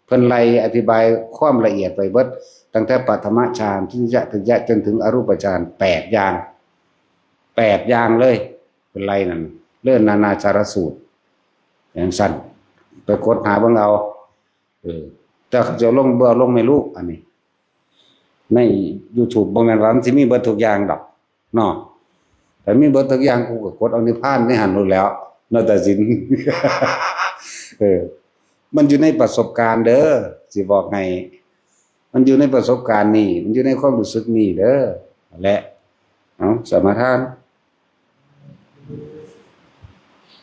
S1: เพิ่นไล่อธิบายความละเอียดไปเบิดตั้งแต่ปฐมฌานทุติยถึงจนถึงอรูปฌาน8อย่างเลยเพิ่นไล่นั่นเรื่องนาชารสูตรอย่างสั้นไปกดหาเบิ่งเอาแต่เขาจะลงไม่รู้อันนี้ใน YouTube บ่แม่นว่ามันสิมีเบิดทุกอย่างดอกเนาะแต่มีเบิดทุกอย่างกูก็กดเอานิพพานในหันนู่นแล้วนาฏศิลป์ มันอยู่ในประสบการณ์เด้อสิบอกให้มันอยู่ในประสบการณ์นี่มันอยู่ในความรู้สึกนี่เด้อและเอาสมาทาน